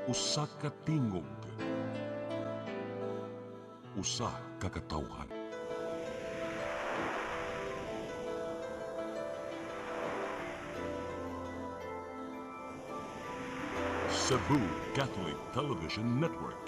Usa ka tingog. Usa ka katawhan. Cebu Catholic Television Network.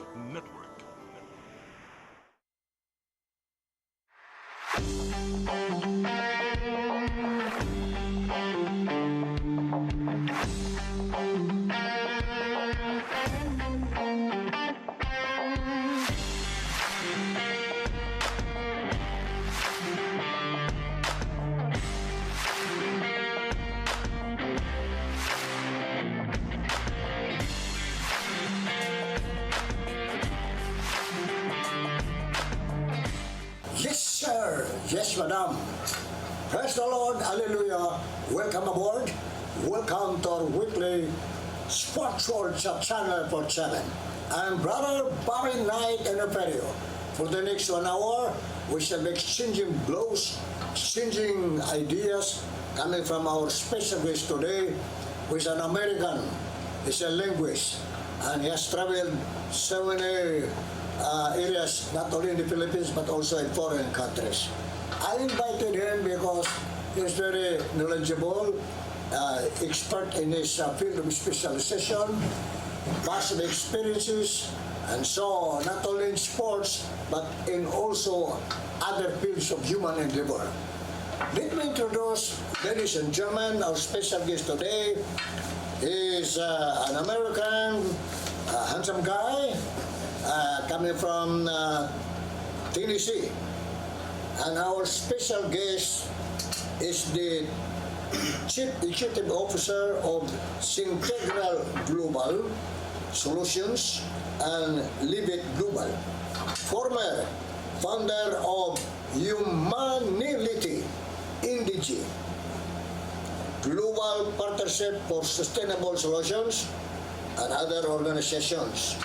Yes, sir. Yes, madam. Praise the Lord. Hallelujah. Welcome aboard. Welcome to our weekly SPORTSWORLD Channel 47. I'm Brother Bobby Knight and Imperio. For the next 1 hour, we shall be exchanging blows, exchanging ideas coming from our special guest today, who is an American. He's a linguist, and he has traveled so many areas, not only in the Philippines but also in foreign countries. I invited him because he's very knowledgeable, expert in his field of specialization, vast of experiences, and so not only in sports but in also other fields of human endeavor. Let me introduce, ladies and gentlemen, our special guest today. He is an American, handsome guy, coming from Tennessee. And our special guest is the Chief Executive Officer of Syntegral Global Solutions and Live It Global, former founder of Humanity Indigi, Global Partnership for Sustainable Solutions, and other organizations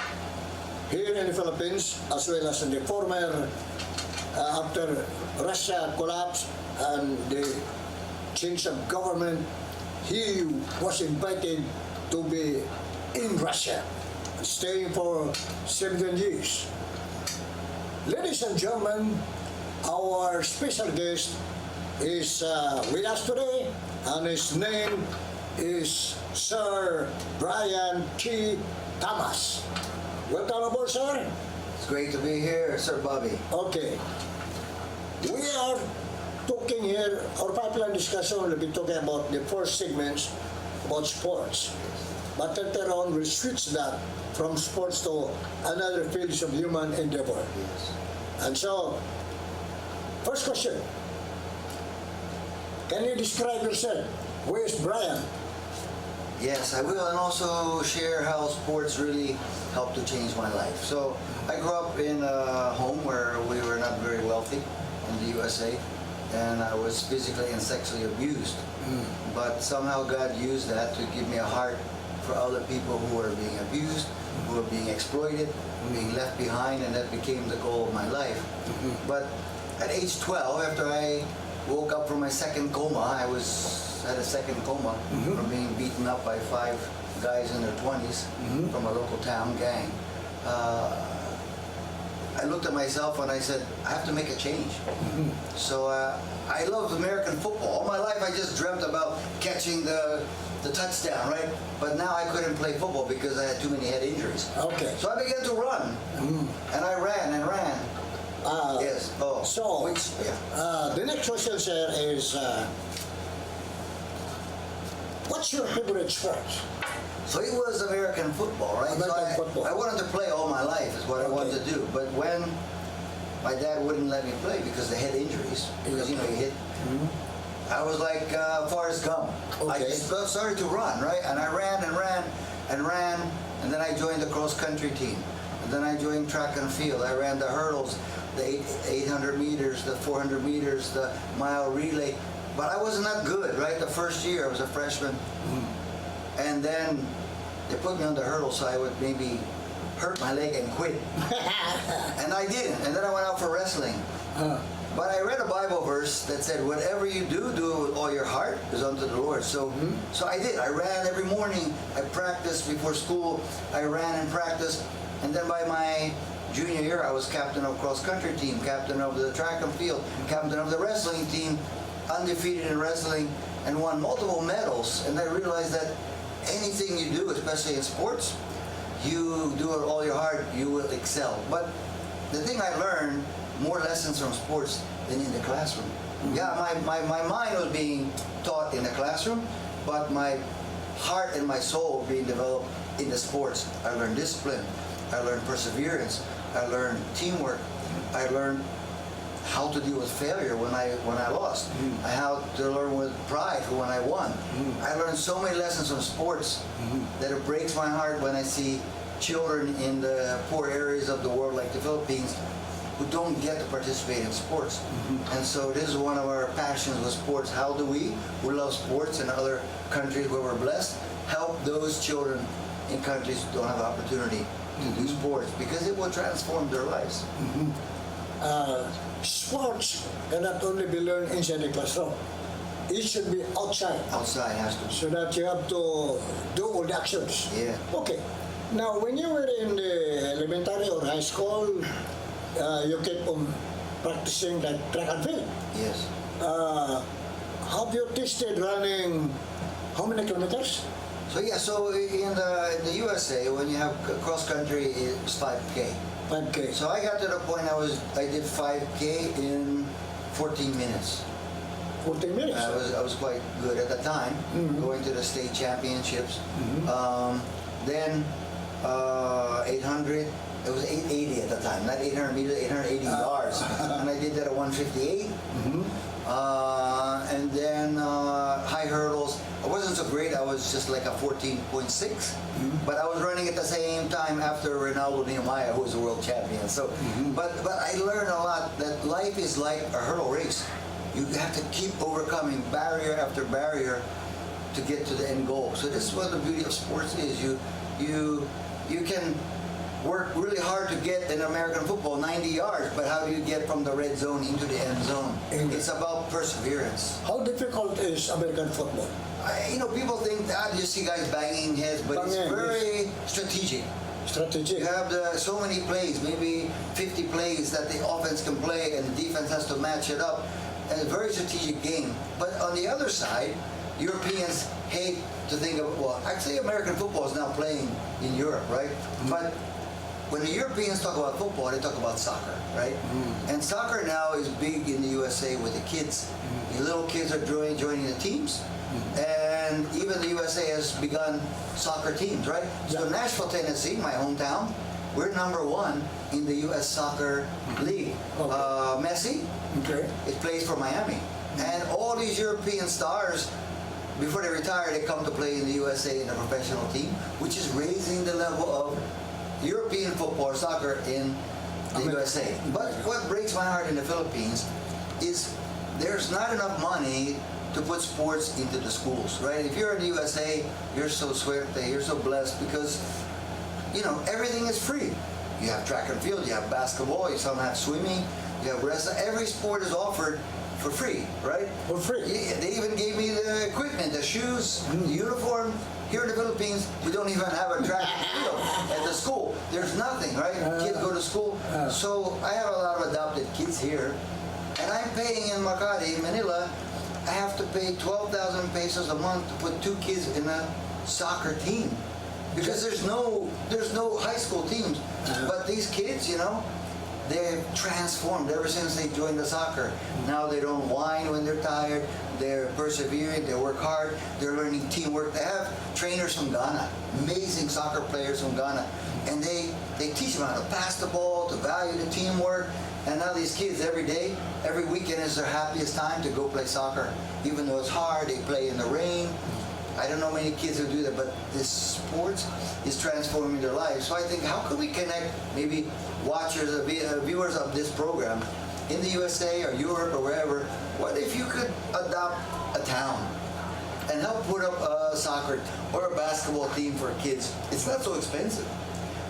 here in the Philippines, as well as in the former, after Russia collapsed and the change of government, he was invited to be in Russia, staying for 17 years. Ladies and gentlemen, our special guest is with us today, and his name is Sir Brian T. Thomas. Welcome aboard, sir. It's great to be here, Sir Bobby. Okay. We are talking here, our pipeline discussion will be talking about the first segments about sports. But later on, we'll switch that from sports to another fields of human endeavor. Yes. And so, first question. Can you describe yourself? Who is Brian? Yes, I will, and also share how sports really helped to change my life. So, I grew up in a home where we were not very wealthy in the USA, and I was physically and sexually abused. But somehow God used that to give me a heart for other people who are being abused, who are being exploited, being left behind, and that became the goal of my life. But at age 12, after I woke up from my second coma, had a second coma from being beaten up by 5 guys in their 20s from a local town gang. I looked at myself and I said, I have to make a change. So I loved American football. All my life I just dreamt about catching the touchdown, right? But now I couldn't play football because I had too many head injuries. Okay. So I began to run, and I ran and ran. Yes. Oh. So, yeah. the next question, sir, is what's your favorite sport? So it was American football, right? American football. I wanted to play all my life, is what I wanted to do. But when my dad wouldn't let me play because of the head injuries, because he hit, I was like Forrest Gump. I just started to run, right? And I ran and ran and ran, and then I joined the cross-country team. And then I joined track and field. I ran the hurdles, the 800 meters, the 400 meters, the mile relay. But I was not good, right? The first year, I was a freshman. And then they put me on the hurdle so I would maybe hurt my leg and quit. And I didn't. And then I went out for wrestling. But I read a Bible verse that said, whatever you do, do it with all your heart, is unto the Lord. So I did. I ran every morning. I practiced before school. I ran and practiced. And then by my junior year, I was captain of cross-country team, captain of the track and field, captain of the wrestling team, undefeated in wrestling, and won multiple medals. And I realized that anything you do, especially in sports, you do it all your heart, you will excel. But the thing I learned, more lessons from sports than in the classroom. Yeah, my mind was being taught in the classroom, but my heart and my soul being developed in the sports. I learned discipline, I learned perseverance, I learned teamwork, I learned how to deal with failure when I lost. I had to learn with pride when I won. I learned so many lessons from sports that it breaks my heart when I see children in the poor areas of the world like the Philippines who don't get to participate in sports. And so this is one of our passions with sports. How do we, who love sports in other countries where we're blessed, help those children in countries who don't have opportunity to do sports, because it will transform their lives. Sports cannot only be learned inside the classroom. It should be outside. Outside has to be. So that you have to do all the actions. Yeah. Okay. Now, when you were in the elementary or high school, you kept on practicing like track and field. Yes. Have you tested running how many kilometers? So yeah, so in the USA, when you have cross country, it's 5K. 5K. So I got to the point I did 5K in 14 minutes. 14 minutes? I was quite good at the time, going to the state championships. Then 800, it was 880 at the time, not 800 meters, 880 yards. And I did that at 158. And then high hurdles, I wasn't so great, I was just like a 14.6. But I was running at the same time after Ronaldo Nehemiah, who was a world champion. So, but I learned a lot that life is like a hurdle race. You have to keep overcoming barrier after barrier to get to the end goal. So this is what the beauty of sports is. You can work really hard to get in American football 90 yards, but how do you get from the red zone into the end zone? It's about perseverance. How difficult is American football? People think that you see guys banging heads, but it's very strategic. Strategic. You have so many plays, maybe 50 plays that the offense can play and the defense has to match it up. And it's a very strategic game. But on the other side, Europeans hate to think of, well, actually American football is now playing in Europe, right? But when the Europeans talk about football, they talk about soccer, right? And soccer now is big in the USA with the kids. The little kids are joining the teams. And even the USA has begun soccer teams, right? So Nashville, Tennessee, my hometown, we're #1 in the U.S. Soccer League. Messi, it plays for Miami. And all these European stars, before they retire, they come to play in the USA in a professional team, which is raising the level of European football, soccer in the USA. But what breaks my heart in the Philippines is there's not enough money to put sports into the schools, right? If you're in the USA, you're so swift, you're so blessed because, everything is free. You have track and field, you have basketball, you some have swimming, you have wrestling. Every sport is offered for free, right? For free. They even gave me the equipment, the shoes, the uniform. Here in the Philippines, we don't even have a track and field at the school. There's nothing, right? Kids go to school. So I have a lot of adopted kids here. And I'm paying in Makati, Manila, I have to pay 12,000 pesos a month to put 2 kids in a soccer team. Because there's no high school teams. But these kids, they've transformed ever since they joined the soccer. Now they don't whine when they're tired. They're persevering. They work hard. They're learning teamwork. They have trainers from Ghana, amazing soccer players from Ghana, and they teach them how to pass the ball, to value the teamwork. And now these kids every day, every weekend is their happiest time to go play soccer. Even though it's hard, they play in the rain. I don't know many kids who do that, but this sports is transforming their lives. So I think, how can we connect maybe watchers, viewers of this program in the USA or Europe or wherever? What if you could adopt a town and help put up a soccer or a basketball team for kids? It's not so expensive.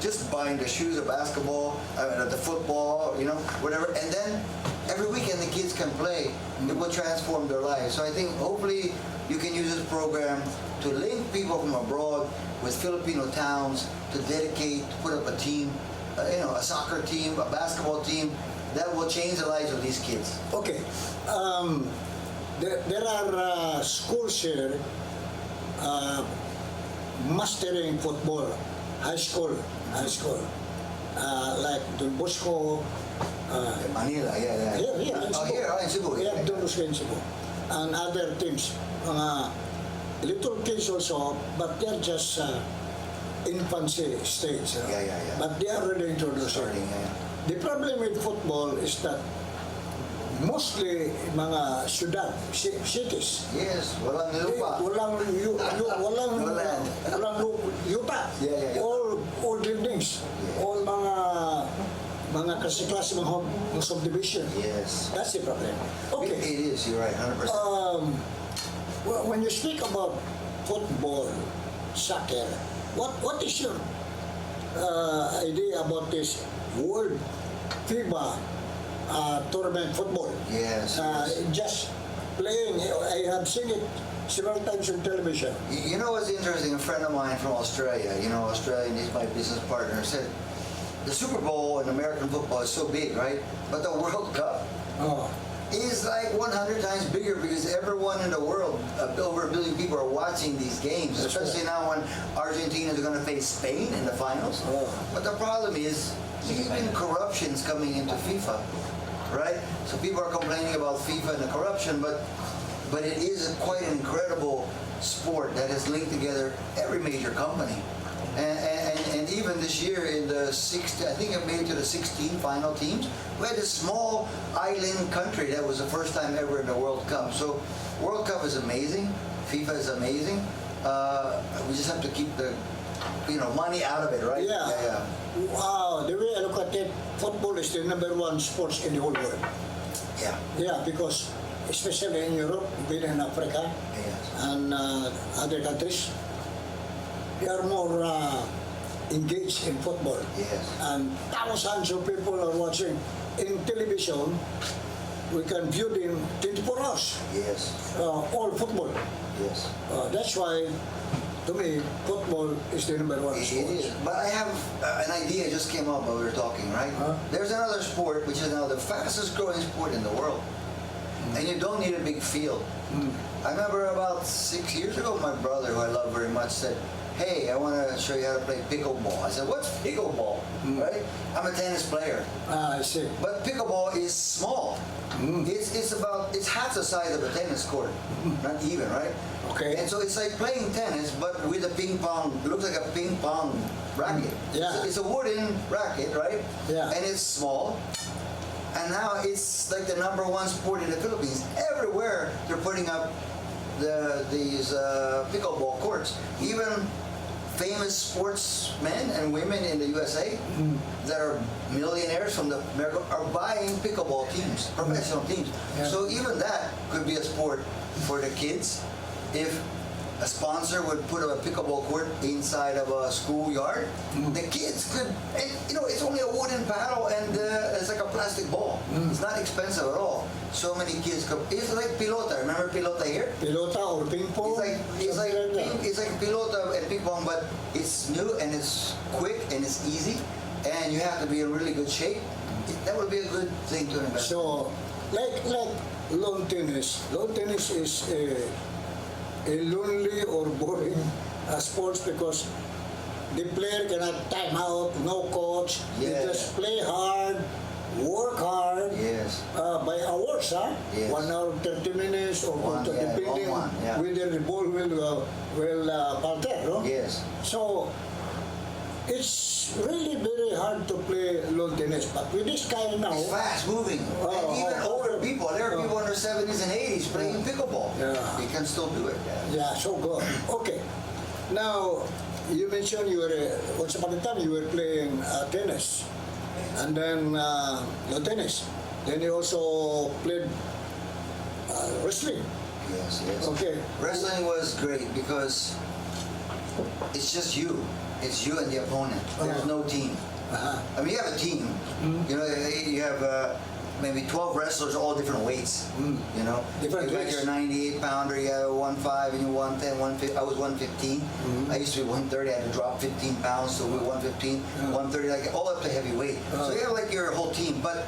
just buying the shoes, the basketball, the football, whatever. And then every weekend the kids can play. It will transform their lives. So I think hopefully you can use this program to link people from abroad with Filipino towns, to dedicate, to put up a team, a soccer team, a basketball team that will change the lives of these kids. Okay. There are schools here mastering football, high school, like Don Bosco. Manila, yeah. Here in Cebu. Here in Cebu. Here in Don Bosco in Cebu. And other teams. Little kids also, but they're just infancy stage. Yeah. But they are really introducing. Starting, yeah. The problem with football is that mostly mga syudad, cities. Yes, walang lupa. Walang yuta. Yeah. All buildings. Yeah. All mga klase-klase mga subdivision. Yes. That's the problem. Okay. It is, you're right, 100%. Well, when you speak about football, soccer, what is your idea about this World FIBA tournament football? Yes. Just playing. I have seen it several times on television. You know what's interesting? A friend of mine from Australia, Australian, he's my business partner, said the Super Bowl in American football is so big, right? But the World Cup is like 100 times bigger because everyone in the world, over 1 billion people are watching these games, That's especially right. now when Argentina is going to face Spain in the finals. But the problem is even corruption's coming into FIFA, right? So people are complaining about FIFA and the corruption, but it is quite an incredible sport that has linked together every major company. And even this year in the 16, I think it made it to the 16 final teams. We had a small island country that was the first time ever in the World Cup. So World Cup is amazing. FIFA is amazing. We just have to keep the money out of it, right? Yeah. Wow, the way I look at it, football is the #1 sports in the whole world. Yeah. Yeah, because especially in Europe, even in Africa, Yes. and other countries, they are more engaged in football. Yes. And thousands of people are watching in television. We can view them 24 hours, Yes. all football. Yes. That's why, to me, football is the #1 It sport. is. But I have an idea just came up while we were talking, right? Huh? There's another sport which is now the fastest growing sport in the world. And you don't need a big field. I remember about 6 years ago, my brother, who I love very much, said, "Hey, I want to show you how to play pickleball." I said, "What's pickleball?" Right? I'm a tennis player. I see. But pickleball is small. It's half the size of a tennis court. Not even, right? Okay. And so it's like playing tennis, but with a ping pong. It looks like a ping pong racket. Yeah. It's a wooden racket, right? Yeah. And it's small. And now it's like the #1 sport in the Philippines. Everywhere they're putting up these pickleball courts. Even famous sportsmen and women in the USA that are millionaires from America are buying pickleball teams, professional teams. Yeah. So even that could be a sport for the kids if a sponsor would put a pickleball court inside of a schoolyard. The kids could, it's only a wooden paddle and it's like a plastic ball. It's not expensive at all. So many kids could. It's like pilota. Remember pilota here? Pilota or ping pong? It's like pilota and ping pong, but it's new and it's quick and it's easy, and you have to be in really good shape. That would be a good thing to invest. So, like lawn tennis. Lawn tennis is a lonely or boring sports because the player cannot time out, no coach. They Yeah. just play hard, work hard. Yes. By hours, huh? Yes. 1 hour, 30 minutes, or depending long one, yeah. whether the ball will parter, no? Yes. So, it's really very hard to play lawn tennis. But with this kind now, It's fast moving. And even older people, there are people in their 70s and 80s playing pickleball. Yeah. They can still do it. yeah, so good. Okay. Now, you mentioned you were, once upon a time, you were playing tennis. And then, lawn tennis. Then you also played wrestling. Yes. Okay. Wrestling was great because it's just you. It's you and the opponent. There's no team. I mean, you have a team. You know, you have maybe 12 wrestlers, all different weights. You know, Different like weights. you're a 98 pounder, you have a 1.5 and you 110, 150. I was 115. I used to be 130. I had to drop 15 pounds to 115, 130, like all up to heavyweight. So you have like your whole team. But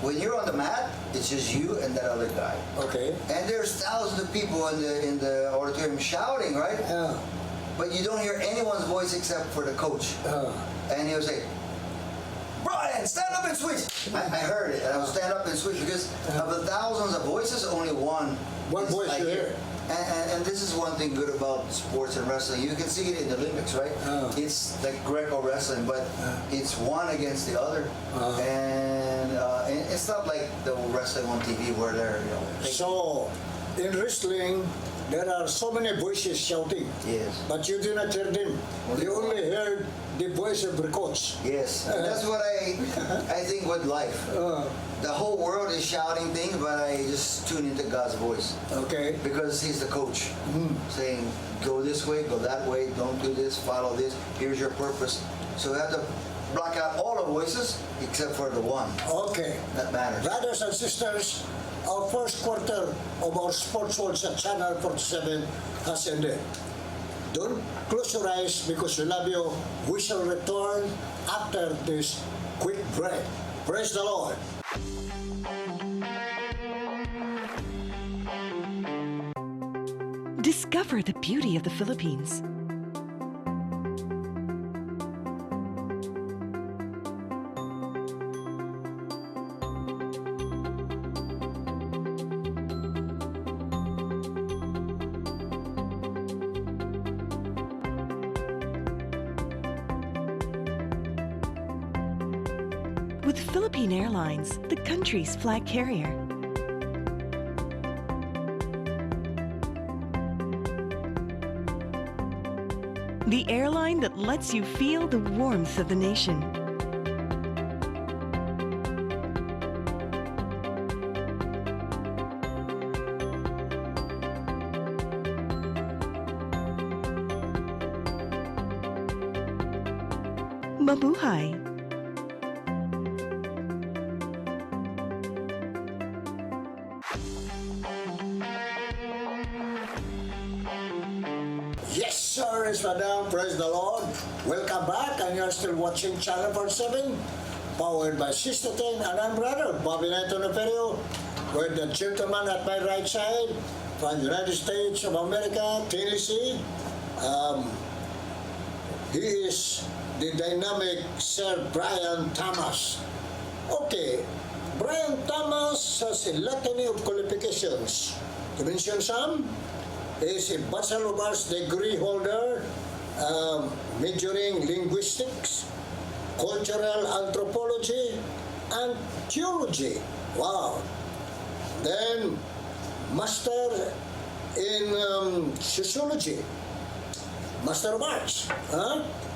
when you're on the mat, it's just you and that other guy. Okay. And there's thousands of people in the auditorium shouting, right? Yeah. But you don't hear anyone's voice except for the coach. And he'll say, Brian, stand up and switch. I heard it, and I would stand up and switch because of the thousands of voices, only one is voice I you hear. hear. And this is one thing good about sports and wrestling. You can see it in the Olympics, right? It's like Greco wrestling, but it's one against the other. And it's not like the wrestling on TV where they're, you know. So, in wrestling, there are so many voices shouting. Yes. But you do not hear them. You only hear the voice of the coach. Yes, and that's what I think with life. The whole world is shouting things, but I just tune into God's voice Okay. because He's the coach, saying, "Go this way, go that way. Don't do this. Follow this. Here's your purpose." So we have to block out all the voices except for the one Okay. that matters. Brothers and sisters, our first quarter of our Sports World sa Channel 47 has ended. Don't close your eyes because we love you. We shall return after this quick break. Praise the Lord. Discover the beauty of the Philippines. With Philippine Airlines, the country's flag carrier. The airline that lets you feel the warmth of the nation. Mabuhay! Yes, sir, it's Madam. Praise the Lord. Welcome back, and you're still watching Channel 47, powered by Sister Ten, and I'm Brother Bobby Antonio, with the gentleman at my right side from the United States of America, Tennessee. He is the dynamic Sir Brian Thomas. Okay, Brian Thomas has a litany of qualifications. To mention some, he is a Bachelor of Arts degree holder, majoring linguistics, cultural anthropology, and theology. Wow. Then, Master in Sociology. Master of Arts,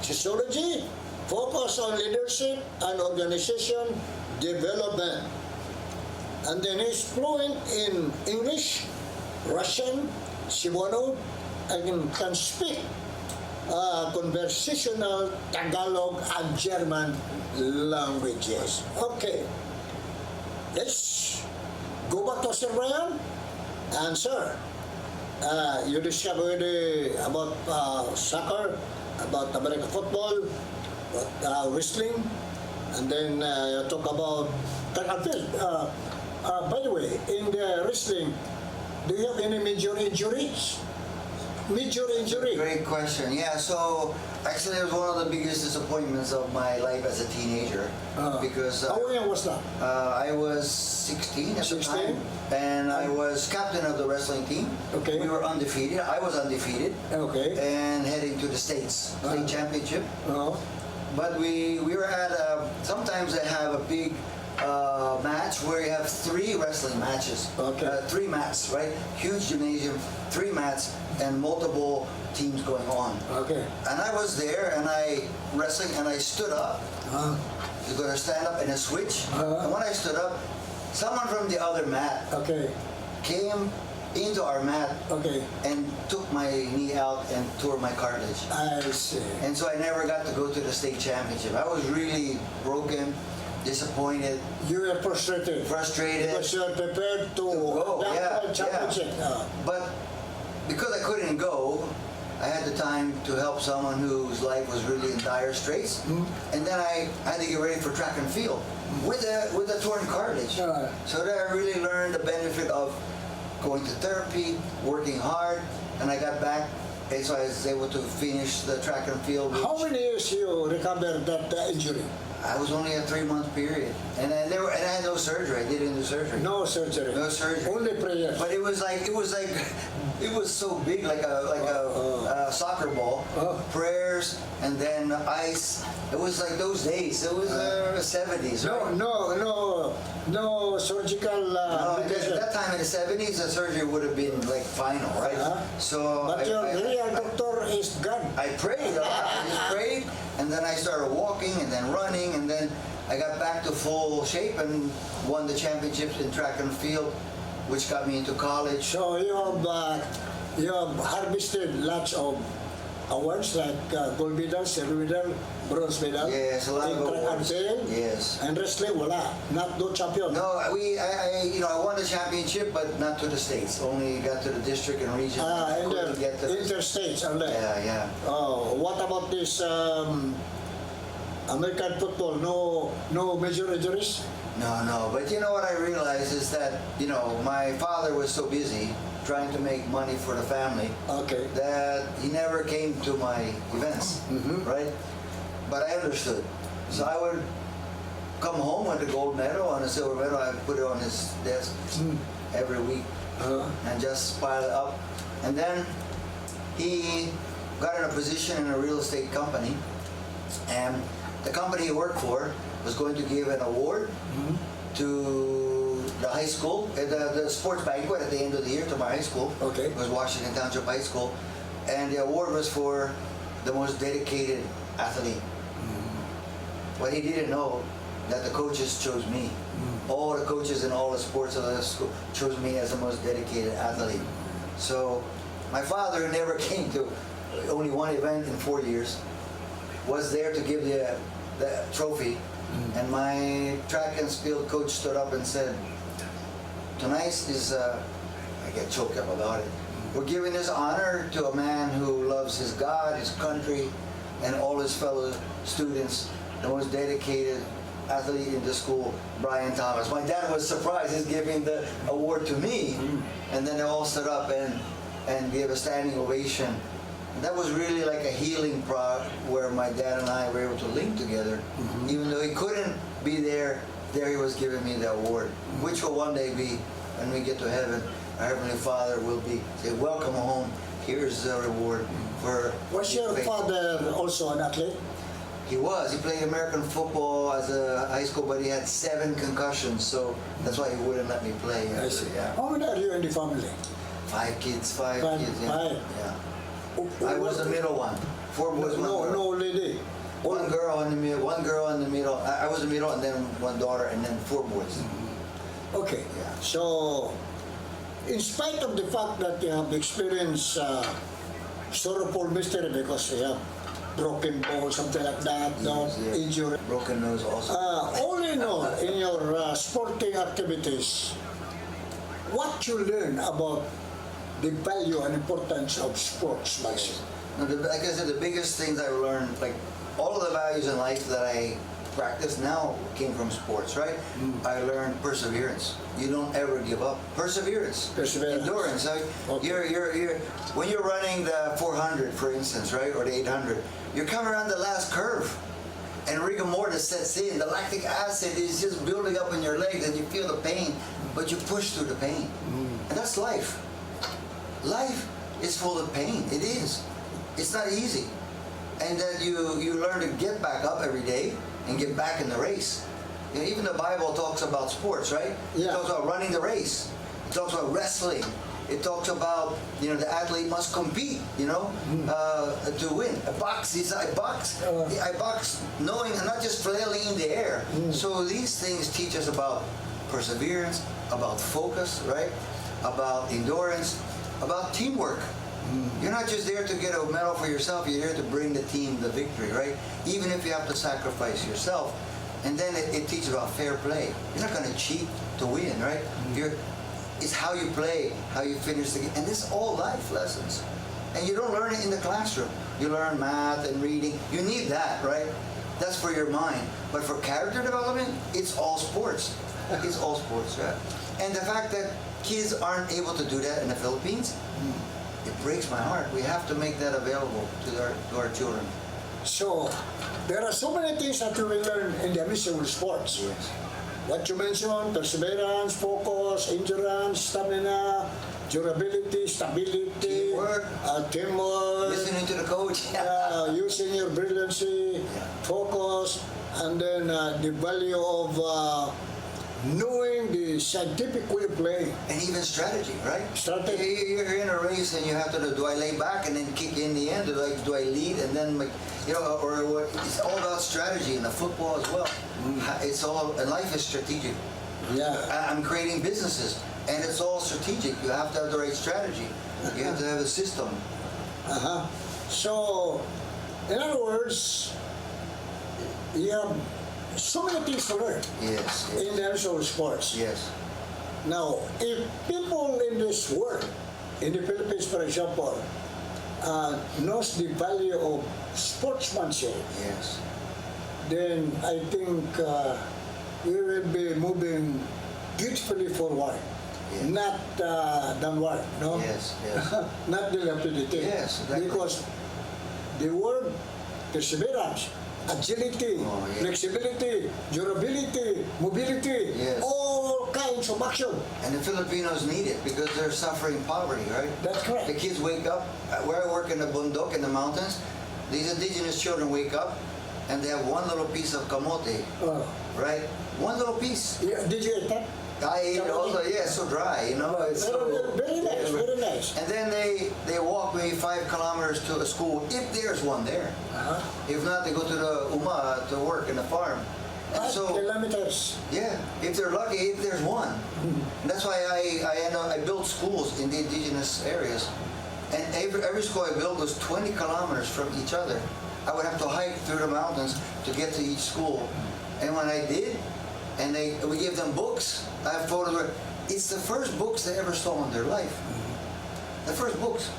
Sociology, focus on leadership and organization development. And then he's fluent in English, Russian, Cebuano, and can speak conversational Tagalog and German languages. Okay, let's go back to Sir Brian. And sir, you discovered about soccer, about American football, about wrestling, and then you talk about track and field. By the way, in the wrestling, do you have any major injuries? Major injury? Great question. Yeah, so actually it was one of the biggest disappointments of my life as a teenager because How young was that? I was 16 at the 16? time, and I was captain of the wrestling team. Okay. We were undefeated. I was undefeated. Okay. And heading to the state championship. But we were at sometimes they have a big match where you have 3 wrestling matches. Okay. 3 mats, right? Huge gymnasium, 3 mats, and multiple teams going on. Okay. And I was there, and I wrestling, and I stood up. You're gonna stand up and a switch. And when I stood up, someone from the other mat Okay. came into our mat Okay. and took my knee out and tore my cartilage. I see. And so I never got to go to the state championship. I was really broken, disappointed, You were frustrated. frustrated. Because you were prepared to go, that yeah, world championship. But because I couldn't go, I had the time to help someone whose life was really in dire straits. And then I had to get ready for track and field with a torn cartilage. Yeah. So then I really learned the benefit of going to therapy, working hard, and I got back. And so I was able to finish the track and field. Which How many years you recovered that injury? I was only a 3-month period, and I had no surgery. I didn't do surgery. No surgery. No surgery. Only prayer. But it was so big, like a soccer ball. Prayers and then ice. It was like those days. It was the 70s, right? No surgical. No, at that time in the 70s, the surgery would have been like final, right? So But your real doctor is God. I prayed a lot. I just prayed, and then I started walking, and then running, and then I got back to full shape and won the championships in track and field, which got me into college. So you have harvested lots of awards like gold medal, silver medal, bronze medal. Yes, a lot in of track and awards. field. Yes. And wrestling, wala. Not no champion. No, I won the championship, but not to the states. Only got to the district and region. And Couldn't get to interstates only. yeah. Oh, what about this American football? No major injuries? No. But you know what I realized is that, my father was so busy trying to make money for the family Okay. that he never came to my events, right? But I understood. So I would come home with a gold medal and a silver medal. I put it on his desk every week and just pile it up. And then he got in a position in a real estate company, and the company he worked for was going to give an award to the high school, the sports banquet at the end of the year to my high school. Okay. It was Washington Township High School, and the award was for the most dedicated athlete. But he didn't know that the coaches chose me. All the coaches in all the sports of the school chose me as the most dedicated athlete. So my father, who never came to only one event in 4 years, was there to give the trophy. And my track and field coach stood up and said, "Tonight is, I get choked up about it. We're giving this honor to a man who loves his God, his country, and all his fellow students, the most dedicated athlete in the school, Brian Thomas." My dad was surprised. He's giving the award to me. And then they all stood up and gave a standing ovation. And that was really like a healing where my dad and I were able to link together. Even though he couldn't be there he was giving me the award, which will one day be, when we get to heaven, our Heavenly Father will say, "Welcome home. Here's the reward for..." Was your father also an athlete? He was. He played American football as a high school, but he had 7 concussions, so that's why he wouldn't let me play. I see. Yeah. How many are you in the family? 5 kids. Five. I was the middle one. 4 boys, 1 girl. No lady. One girl in the middle. I was the middle, and then 1 daughter, and then 4 boys. Okay. Yeah. So, in spite of the fact that you have experienced sorrowful mystery because you have broken bone, something like that, injury. Broken nose also. All in all, in your sporting activities, what you learn about the value and importance of sportsmanship? Like I said, the biggest things I learned, like all of the values in life that I practice now came from sports, right? I learned perseverance. You don't ever give up. Perseverance. Endurance. Like you're when you're running the 400, for instance, right, or the 800, you're coming around the last curve, and rigor mortis sets in. The lactic acid is just building up in your legs, and you feel the pain, but you push through the pain, and that's life. Life is full of pain. It is. It's not easy, and then you learn to get back up every day and get back in the race. You know, even the Bible talks about sports, right? Yeah. It talks about running the race. It talks about wrestling. It talks about, the athlete must compete, to win. I box knowing and not just flailing in the air. So these things teach us about perseverance, about focus, right? about endurance, about teamwork. You're not just there to get a medal for yourself, you're there to bring the team the victory, right? Even if you have to sacrifice yourself. And then it teaches about fair play. You're not going to cheat to win, right? It's how you play, how you finish the game. And this is all life lessons. And you don't learn it in the classroom. You learn math and reading. You need that, right? That's for your mind. But for character development, it's all sports. It's all sports, right? And the fact that kids aren't able to do that in the Philippines, it breaks my heart. We have to make that available to our children. So, there are so many things that you will learn in the mission with sports. Yes. What you mentioned, perseverance, focus, endurance, stamina, durability, stability, teamwork, Listening to the coach. using your brilliancy, focus, and then the value of knowing the scientific way of playing. And even strategy, right? Strategy. You're in a race and you have to do I lay back and then kick in the end? Do I lead and then, or what? It's all about strategy in the football as well. It's all, and life is strategic. Yeah. I'm creating businesses and it's all strategic. You have to have the right strategy. You have to have a system. So, in other words, you have so many things to learn Yes. in terms of sports. Yes. Now, if people in this world, in the Philippines, for example, knows the value of sportsmanship, Yes. then I think we will be moving beautifully forward, Yes. not downward, no? Yes. Yes. Not dilapidated. Yes, exactly. Because the word perseverance, agility, yes. flexibility, durability, mobility, Yes. all kinds of action. And the Filipinos need it because they're suffering poverty, right? That's correct. The kids wake up, where I work in the bundok, in the mountains, these indigenous children wake up and they have one little piece of kamote, right? One little piece. Yeah, did you eat that? I eat it also, yeah, it's so dry, It's Very nice, very nice. And then they walk maybe 5 kilometers to a school, if there's one there. If not, they go to the Uma to work in the farm. And 5 kilometers. yeah, if they're lucky, if there's one. And that's why I built schools in the indigenous areas. And every school I built was 20 kilometers from each other. I would have to hike through the mountains to get to each school. And when I did, and we gave them books, I have photos where it's the first books they ever saw in their life. The first books.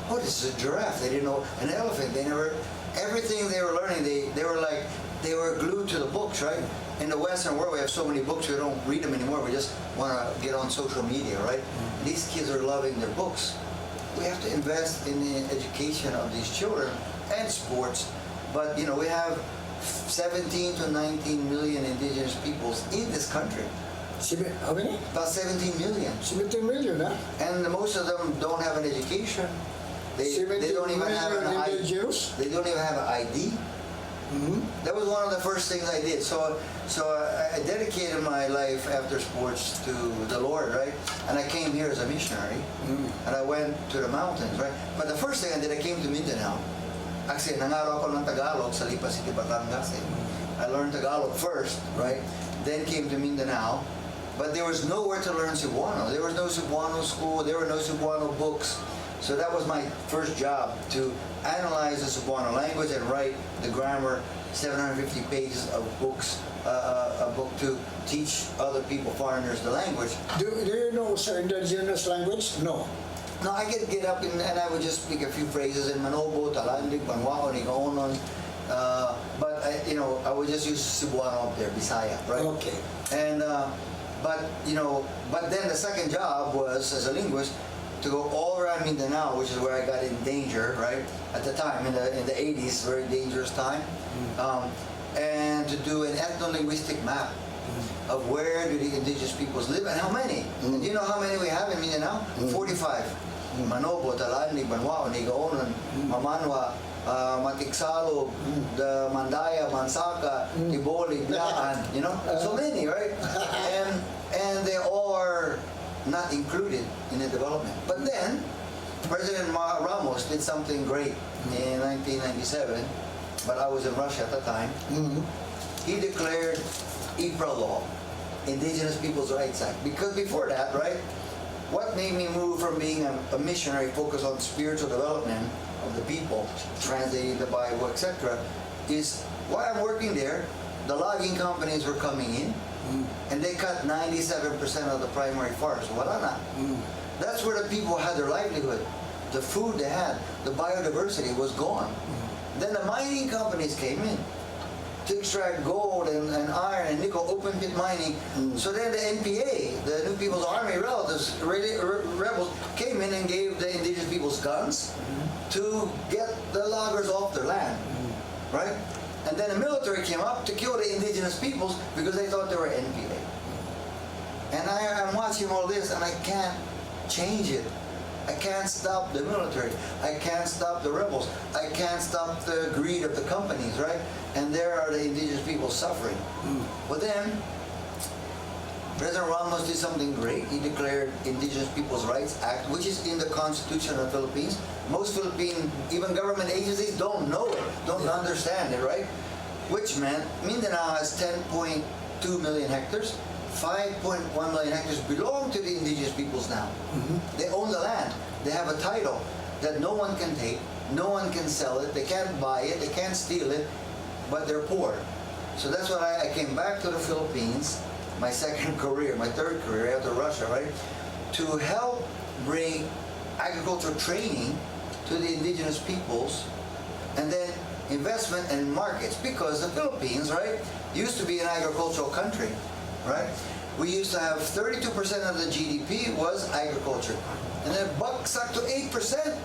Oh, this is a giraffe. They didn't know an elephant. They never, everything they were learning, they were glued to the books, right? In the Western world, we have so many books, we don't read them anymore. We just want to get on social media, right? These kids are loving their books. We have to invest in the education of these children and sports. But, we have 17 to 19 million indigenous peoples in this country. How many? About 17 million. 17 million, huh? And most of them don't have an education. They 17 don't even have an million ID. indigenous? They don't even have an ID. That was one of the first things I did. So I dedicated my life after sports to the Lord, right? And I came here as a missionary, and I went to the mountains, right? But the first thing I did, I came to Mindanao. Actually, nangaro ako ng Tagalog sa Lipa City, Batangas. I learned Tagalog first, right? Then came to Mindanao. But there was nowhere to learn Cebuano. There was no Cebuano school. There were no Cebuano books. So that was my first job, to analyze the Cebuano language and write the grammar, 750 pages of books, a book to teach other people, foreigners, the language. Do you know indigenous language? No. No, I could get up and I would just speak a few phrases in Manobo, Talandig, Banwao, Nigaonon. But I would just use Cebuano up there, Bisaya, right? Okay. And but then the second job was as a linguist to go all around Mindanao, which is where I got in danger, right? At the time, in the 80s, very dangerous time, and to do an ethno-linguistic map of where do the indigenous peoples live and how many. And do you know how many we have in Mindanao? 45. Manobo, Talandig, Banwao, Nigaonon, Mamanwa, Matiksalog, the Mandaya, Mansaka, Tiboli, Blaan, so many, right? And they all are not included in the development. But then, President Ramos did something great in 1997, but I was in Russia at the time. He declared IPRA law, Indigenous Peoples' Rights Act, because before that, right, what made me move from being a missionary focused on spiritual development of the people, translating the Bible, etc., is while I'm working there, the logging companies were coming in, and they cut 97% of the primary forest. Wala na. That's where the people had their livelihood. The food they had, the biodiversity was gone. Then the mining companies came in to extract gold and iron and nickel, open pit mining. So then the NPA, the New People's Army relatives, rebels, came in and gave the indigenous peoples guns to get the loggers off their land, right? And then the military came up to kill the indigenous peoples because they thought they were NPA. And I'm watching all this and I can't change it. I can't stop the military. I can't stop the rebels. I can't stop the greed of the companies, right? And there are the indigenous people suffering. But then, President Ramos did something great. He declared Indigenous Peoples' Rights Act, which is in the Constitution of the Philippines. Most Philippine, even government agencies, don't know it, don't understand it, right? Which meant Mindanao has 10.2 million hectares. 5.1 million hectares belong to the indigenous peoples now. They own the land. They have a title that no one can take, no one can sell it, they can't buy it, they can't steal it, but they're poor. So that's why I came back to the Philippines, my second career, my third career after Russia, right? To help bring agricultural training to the indigenous peoples, and then investment and markets, because the Philippines, right, used to be an agricultural country. Right? We used to have 32% of the GDP was agriculture. And then bucks up to 8%.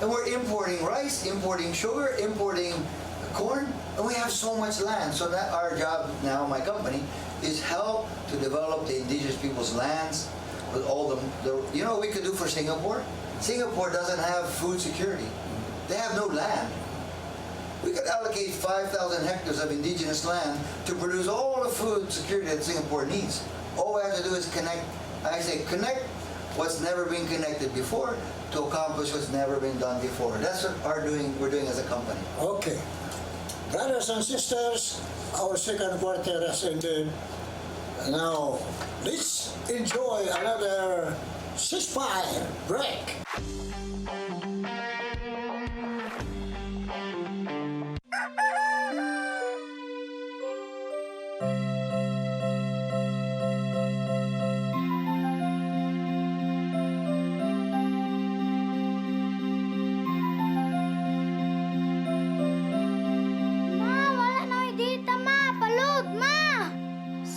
And we're importing rice, importing sugar, importing corn, and we have so much land. So that our job now, my company, is help to develop the indigenous people's lands with all the you know what we could do for Singapore? Singapore doesn't have food security. They have no land. We could allocate 5,000 hectares of indigenous land to produce all the food security that Singapore needs. All we have to do is connect, I say connect what's never been connected before to accomplish what's never been done before. That's what we're doing as a company. Okay. Brothers and sisters, our second quarter has ended. Now, let's enjoy another ceasefire break.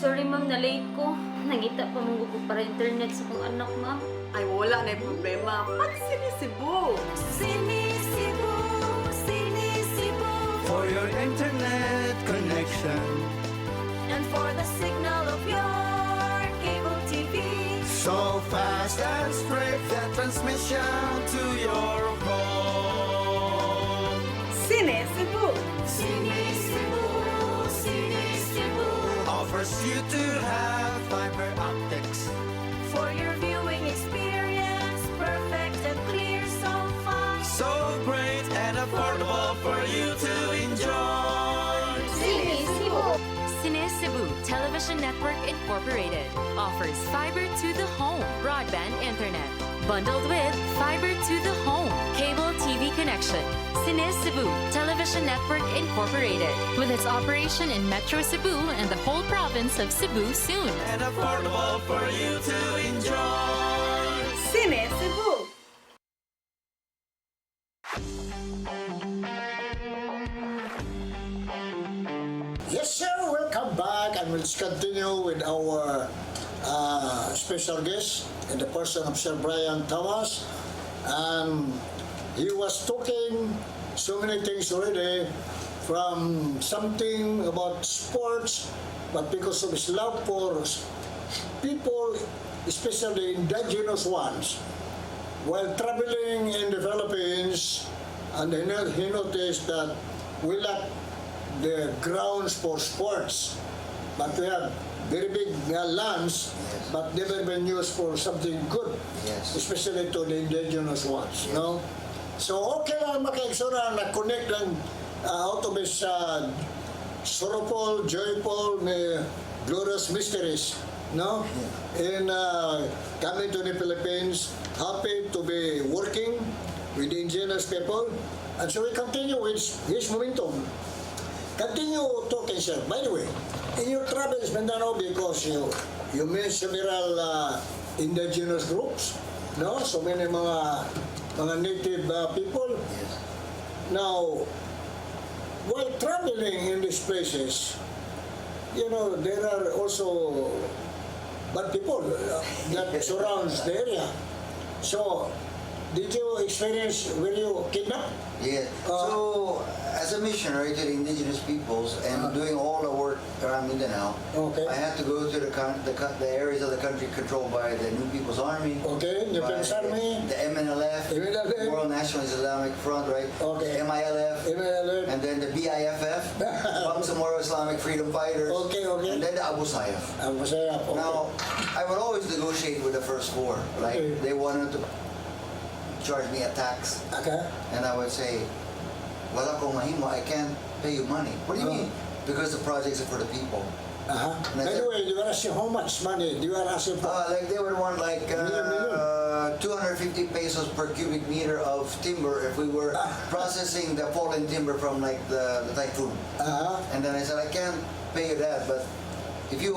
Sorry ma'am, na-late ko. Nangita pa mong ko para internet sa kong anak, ma'am. Ay, wala na problema. Pag sinisibo. Sinisibo, sinisibo. For your internet connection. And for the signal of your cable TV. So fast and straight that transmission to your home. Sinisibo. Sinisibo, sinisibo. Offers you to have fiber optics. For your viewing experience, perfect and clear so fast. So great and affordable for you to enjoy. Sinisibo. Cine Cebu Television Network Incorporated offers fiber to the home broadband internet bundled with fiber to the home cable TV connection. Cine Cebu Television Network Incorporated with its operation in Metro Cebu and the whole province of Cebu soon. And affordable for you to enjoy. Sinisibo. Yes, sir. Welcome back, and let's continue with our special guest in the person of Sir Brian Thomas. And he was talking so many things already, from something about sports, but because of his love for people, especially indigenous ones, while traveling in the Philippines, and he noticed that we lack the grounds for sports, but we have very big lands, but never been used for something good, Yes. especially to the indigenous ones. No? So okay lang makaigsoon na connect lang out of his sorrowful, joyful, glorious mysteries no? In coming to the Philippines, happy to be working with the indigenous people. And so we continue with his momentum. Continue talking, sir. By the way, in your travels, Mindanao, because you met several indigenous groups, no? So many mga native people. Yes. Now, while traveling in these places, you know, there are also bad people that surrounds the area. So, did you experience, were you kidnapped? Yeah. So, as a missionary to the indigenous peoples and doing all the work around Mindanao, Okay. I had to go to the areas of the country controlled by the New People's Army. Okay, New by People's Army. The MNLF, MNLF. World National Islamic Front, right? Okay. MILF. MNLF. And then the BIFF, Bangsamoro Islamic Freedom Fighters. Okay, okay. And then the Abu Sayyaf. Masaya po. Now, I would always negotiate with the first four. Like, Okay. they wanted to charge me a tax. Okay. And I would say, wala kong mahimo, I can't pay you money. What do you mean? Because the projects are for the people. Uh-huh. By the way, you are asking how much money you are asking for? Like they would want like Million. 250 pesos per cubic meter of timber if we were processing the fallen timber from like the typhoon. Uh-huh. And then I said, I can't pay you that, but if you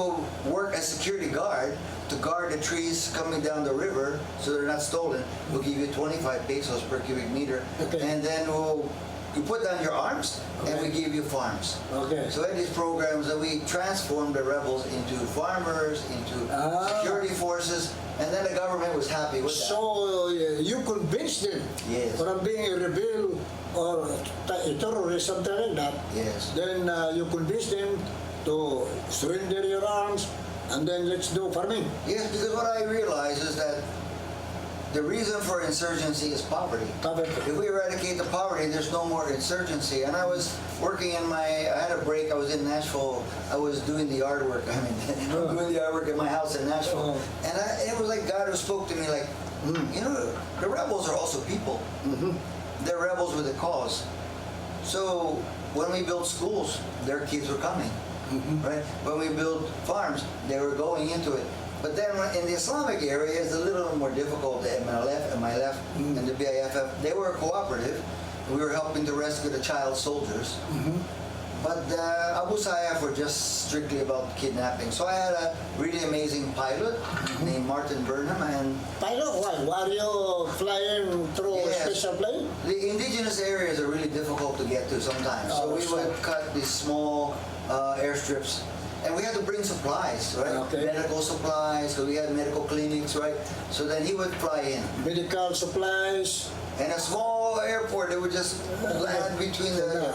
work as security guard to guard the trees coming down the river so they're not stolen, we'll give you 25 pesos per cubic meter. Okay. And then you put down your arms and we give you farms. Okay. So in these programs that we transformed the rebels into farmers, into security forces, and then the government was happy with that. So you convinced them Yes. from being a rebel or a terrorist, something like that. Yes. Then you convinced them to surrender your arms and then let's do farming. Yes, because what I realized is that the reason for insurgency is poverty. Poverty. If we eradicate the poverty, there's no more insurgency. And I was working I had a break, I was in Nashville, I was doing the yard work. I mean, doing the yard work at my house in Nashville. And it was like God who spoke to me like, you know, the rebels are also people. They're rebels with a cause. So when we built schools, their kids were coming. Right? When we built farms, they were going into it. But then in the Islamic area, it's a little more difficult. The MILF, and the BIFF, they were cooperative. We were helping to rescue the child soldiers. But Abu Sayyaf were just strictly about kidnapping. So I had a really amazing pilot named Martin Burnham. And Pilot, why? Were you flying through a Yes. special plane? the indigenous areas are really difficult to get to sometimes. So we would cut these small airstrips. And we had to bring supplies, right? Okay. Medical supplies, because we had medical clinics, right? So then he would fly in. Medical supplies. And a small airport, they would just land between the...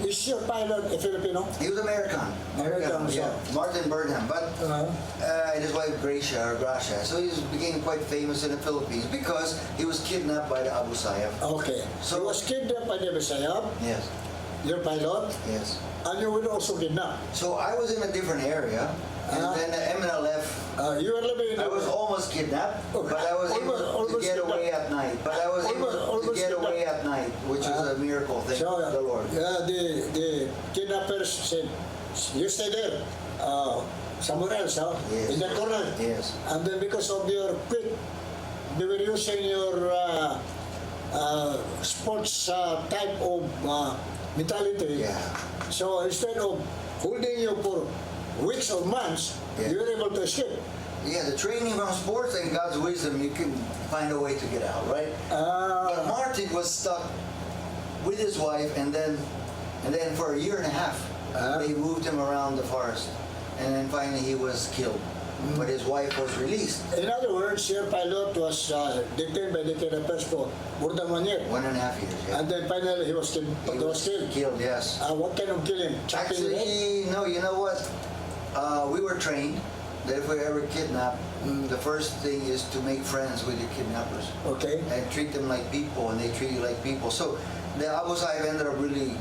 Is your pilot a Filipino? He was American. American, yeah. Martin Burnham. But and his wife Gracia. So he became quite famous in the Philippines because he was kidnapped by the Abu Sayyaf. Okay. So So- he was kidnapped by the Bisayap, Yes, your pilot, yes. and you were also kidnapped. So I was in a different area, and then the MNLF, You were living in I was almost kidnapped, but I was able to Almost get away kidnapped. at night. But I was able to Almost get away kidnapped. at night, which was a miracle, thank So, the Lord. the kidnappers said, you stay there, somewhere else, Yes. in that corner. Yes. And then because of your quick, they were using your sports type of mentality. Yeah. So instead of holding you for weeks or months, Yeah. you were able to escape. Yeah, the training from sports and God's wisdom, you can find a way to get out, right? But Martin was stuck with his wife, and then for a year and a half, they moved him around the forest, and then finally he was killed. But his wife was released. In other words, your pilot was detained by the kidnappers for more than 1 year. 1.5 years. Yeah. And then finally he was killed. He was killed. Yes. What kind of killing? Chopping the head? Actually, no. You know what? We were trained that if we ever kidnap, the first thing is to make friends with your kidnappers. Okay. And treat them like people, and they treat you like people. So the Abu Sayyaf ended up really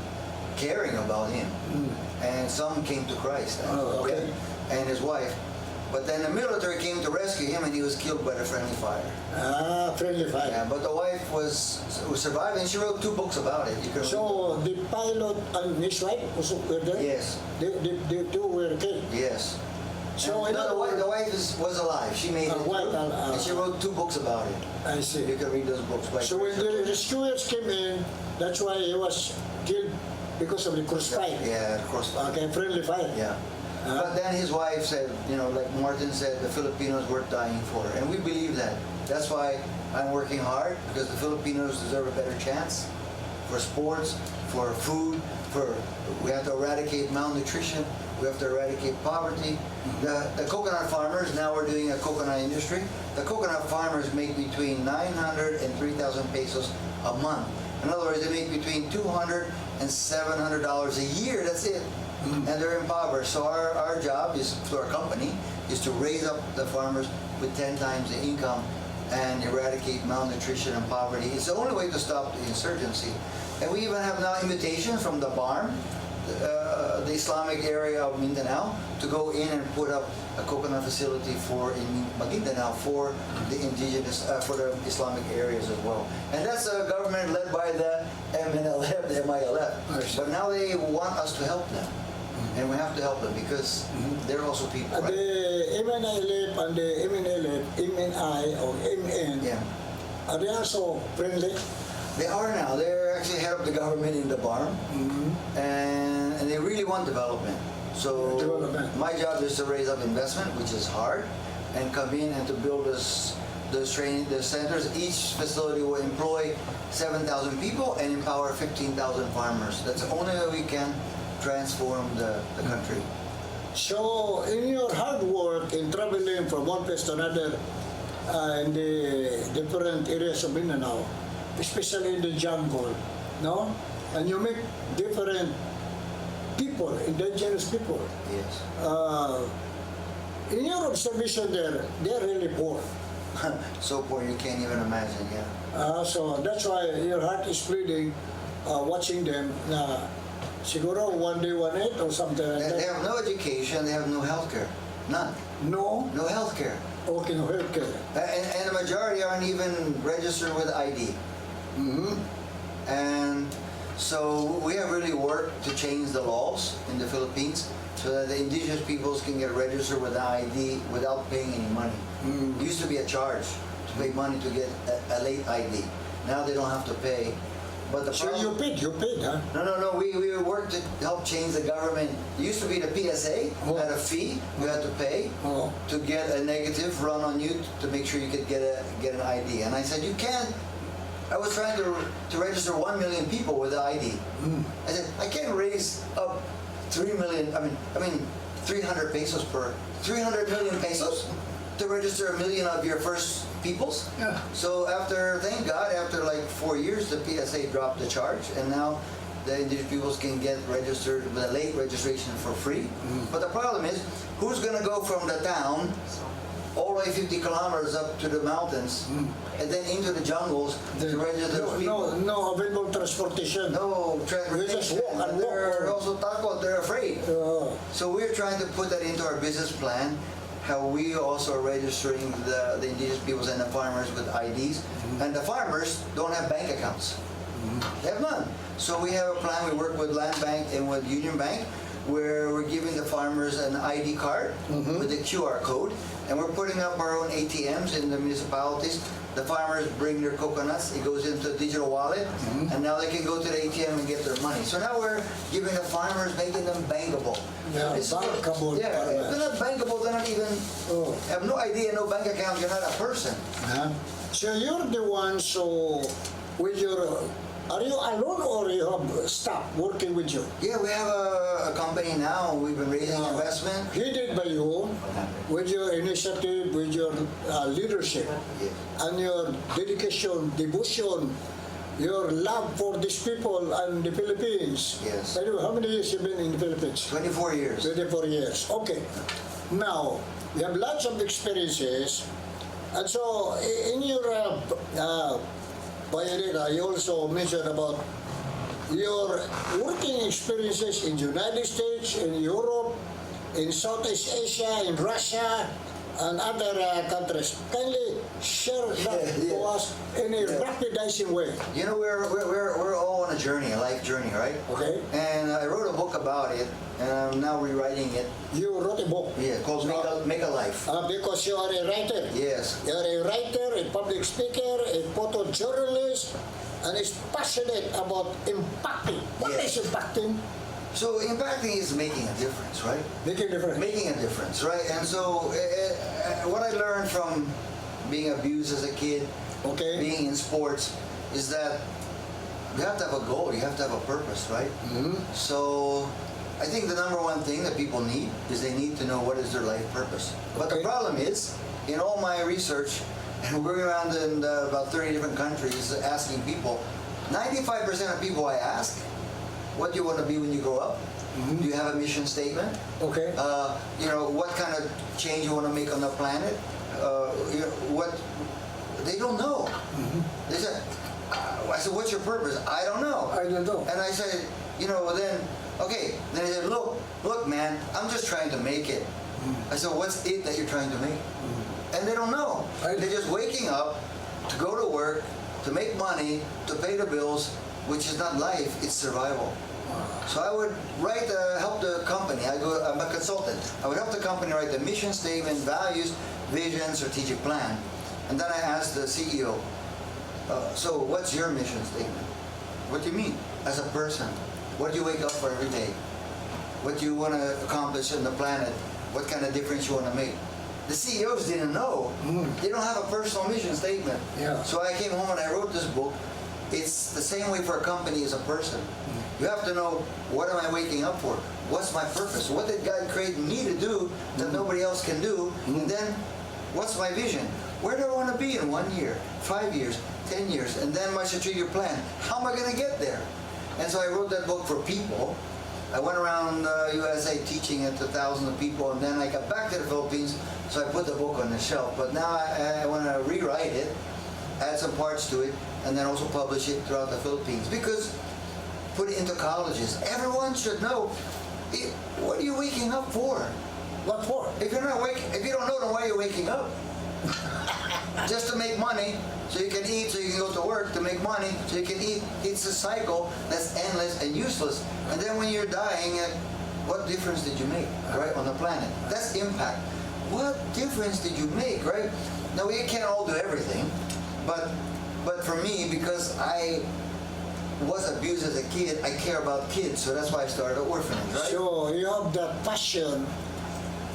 caring about him, and some came to Christ. Okay. And his wife. But then the military came to rescue him, and he was killed by the friendly fire. Friendly fire. Yeah, but the wife was survived, and she wrote 2 books about it. You can read So the pilot and his wife also were there? them. Yes, They two were killed. yes. So And the wife was alive. She made it. And she wrote 2 books about it. I see. You can read those books. By So when the rescuers came in, that's why he was killed because of the cross fight. Yeah, crossfire. Okay, friendly fight. Yeah. But then his wife said, like Martin said, the Filipinos were dying for her. And we believe that. That's why I'm working hard, because the Filipinos deserve a better chance for sports, for food, we have to eradicate malnutrition, we have to eradicate poverty. The coconut farmers, now we're doing a coconut industry. The coconut farmers make between 900 and 3,000 pesos a month. In other words, they make between $200 and $700 a year, that's it. And they're impoverished. So our job is, to our company, is to raise up the farmers with 10 times the income and eradicate malnutrition and poverty. It's the only way to stop the insurgency. And we even have now invitations from the BARM, the Islamic area of Mindanao, to go in and put up a coconut facility in Maguindanao for the indigenous, for the Islamic areas as well. And that's a government led by the MNLF, the MILF. But now they want us to help them. And we have to help them because they're also people. Right? The MNLF and the MNI or MN, are they also friendly? They are now. They're actually head of the government in the BARM, and they really want development. So my job is to raise up investment, which is hard, and come in and to build the centers. Each facility will employ 7,000 people and empower 15,000 farmers. That's the only way we can transform the country. So in your hard work in traveling from one place to another in the different areas of Mindanao, especially in the jungle, no? And you meet different people, indigenous people. Yes. In your observation there, they're really poor. So poor you can't even imagine, So that's why your heart is bleeding watching them. Siguro one day, one night or something like that. They have no education, they have no healthcare. None. No? No healthcare. Okay, no healthcare. And the majority aren't even registered with ID. And so we have really worked to change the laws in the Philippines so that the indigenous peoples can get registered with an ID without paying any money. It used to be a charge to pay money to get a late ID. Now they don't have to pay. But the So you paid, huh? No. We worked to help change the government. It used to be the PSA had a fee you had to pay to get a negative run on you to make sure you could get an ID. And I said you can't. I was trying to register 1 million people with the ID. I said I can't raise up 3 million. I mean 300 pesos per 300 million pesos to register 1 million of your first peoples. Yeah. So thank God, after like 4 years, the PSA dropped the charge, and now the indigenous peoples can get registered with a late registration for free. But the problem is, who's going to go from the town all the way 50 kilometers up to the mountains and then into the jungles to register those people? No available transportation. No We transportation. just walk and walk. They're also takot, they're afraid. So we're trying to put that into our business plan, how we also are registering the indigenous peoples and the farmers with IDs. And the farmers don't have bank accounts. They have none. So we have a plan. We work with Land Bank and with Union Bank, where we're giving the farmers an ID card with a QR code, and we're putting up our own ATMs in the municipalities. The farmers bring their coconuts, it goes into a digital wallet, and now they can go to the ATM and get their money. So now we're giving the farmers, making them bankable. Yeah, bankable. Yeah, if they're not bankable, they're not even, have no idea, no bank account, you're not a person. So you're the one, so with your, are you alone or you have staff working with you? Yeah, we have a company now. We've been raising investment. Headed by you, with your initiative, with your leadership, and your dedication, devotion, your love for these people and the Philippines. Yes. By the way, how many years have you been in the Philippines? 24 years. 24 years. Okay. Now, you have lots of experiences, and so in your biodata, you also mentioned about your working experiences in the United States, in Europe, in Southeast Asia, in Russia, and other countries. Kindly share that to us in a rapidizing way. You know, we're all on a journey, a life journey, right? Okay. And I wrote a book about it, and I'm now rewriting it. You wrote a book. Yeah, called Make a Life. Because you are a writer. Yes. You are a writer, a public speaker, a photojournalist, and is passionate about impacting. What is impacting? So impacting is making a difference, right? Making a difference. Making a difference, right? And so what I learned from being abused as a kid, Okay. being in sports, is that you have to have a goal, you have to have a purpose, right? Mm-hmm. So I think the number one thing that people need is they need to know what is their life purpose. But the problem is, in all my research, and we're around in about 30 different countries asking people, 95% of people I ask, what do you want to be when you grow up? Mm-hmm. Do you have a mission statement? Okay. You know, what kind of change you want to make on the planet? You know, what they don't know. Mm-hmm. They said, I said, what's your purpose? I don't know. I don't know. And I said, you know, then, okay. Then they said, look, man, I'm just trying to make it. I said, what's it that you're trying to make? And they don't know. They're just waking up to go to work, to make money, to pay the bills, which is not life, it's survival. So I would help the company. I'm a consultant. I would help the company write the mission statement, values, vision, strategic plan. And then I asked the CEO, so what's your mission statement? What do you mean? As a person, what do you wake up for every day? What do you want to accomplish on the planet? What kind of difference you want to make? The CEOs didn't know. They don't have a personal mission statement. Yeah. So I came home and I wrote this book. It's the same way for a company as a person. You have to know, what am I waking up for? What's my purpose? What did God create me to do that nobody else can do? And then, what's my vision? Where do I want to be in 1 year, 5 years, 10 years? And then my strategic plan. How am I going to get there? And so I wrote that book for people. I went around USA teaching it to thousands of people, and then I got back to the Philippines, so I put the book on the shelf. But now I want to rewrite it, add some parts to it, and then also publish it throughout the Philippines. Because put it into colleges. Everyone should know, what are you waking up for? What for? If you don't know, then why are you waking up? Just to make money, so you can eat, so you can go to work, to make money, so you can eat. It's a cycle that's endless and useless. And then when you're dying, what difference did you make, right, on the planet? That's impact. What difference did you make, right? Now, we can't all do everything, but for me, because I was abused as a kid, I care about kids, so that's why I started an orphanage, right? So you have that passion,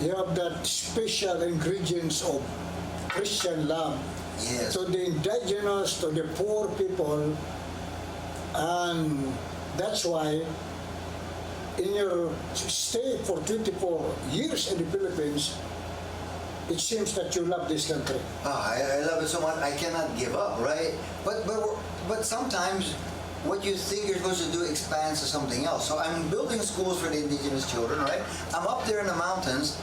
you have that special ingredients of Christian love. Yes. To the indigenous, to the poor people, and that's why in your stay for 24 years in the Philippines, it seems that you love this country. I love it so much, I cannot give up, right? But sometimes what you think you're supposed to do expands to something else. So I'm building schools for the indigenous children, right? I'm up there in the mountains,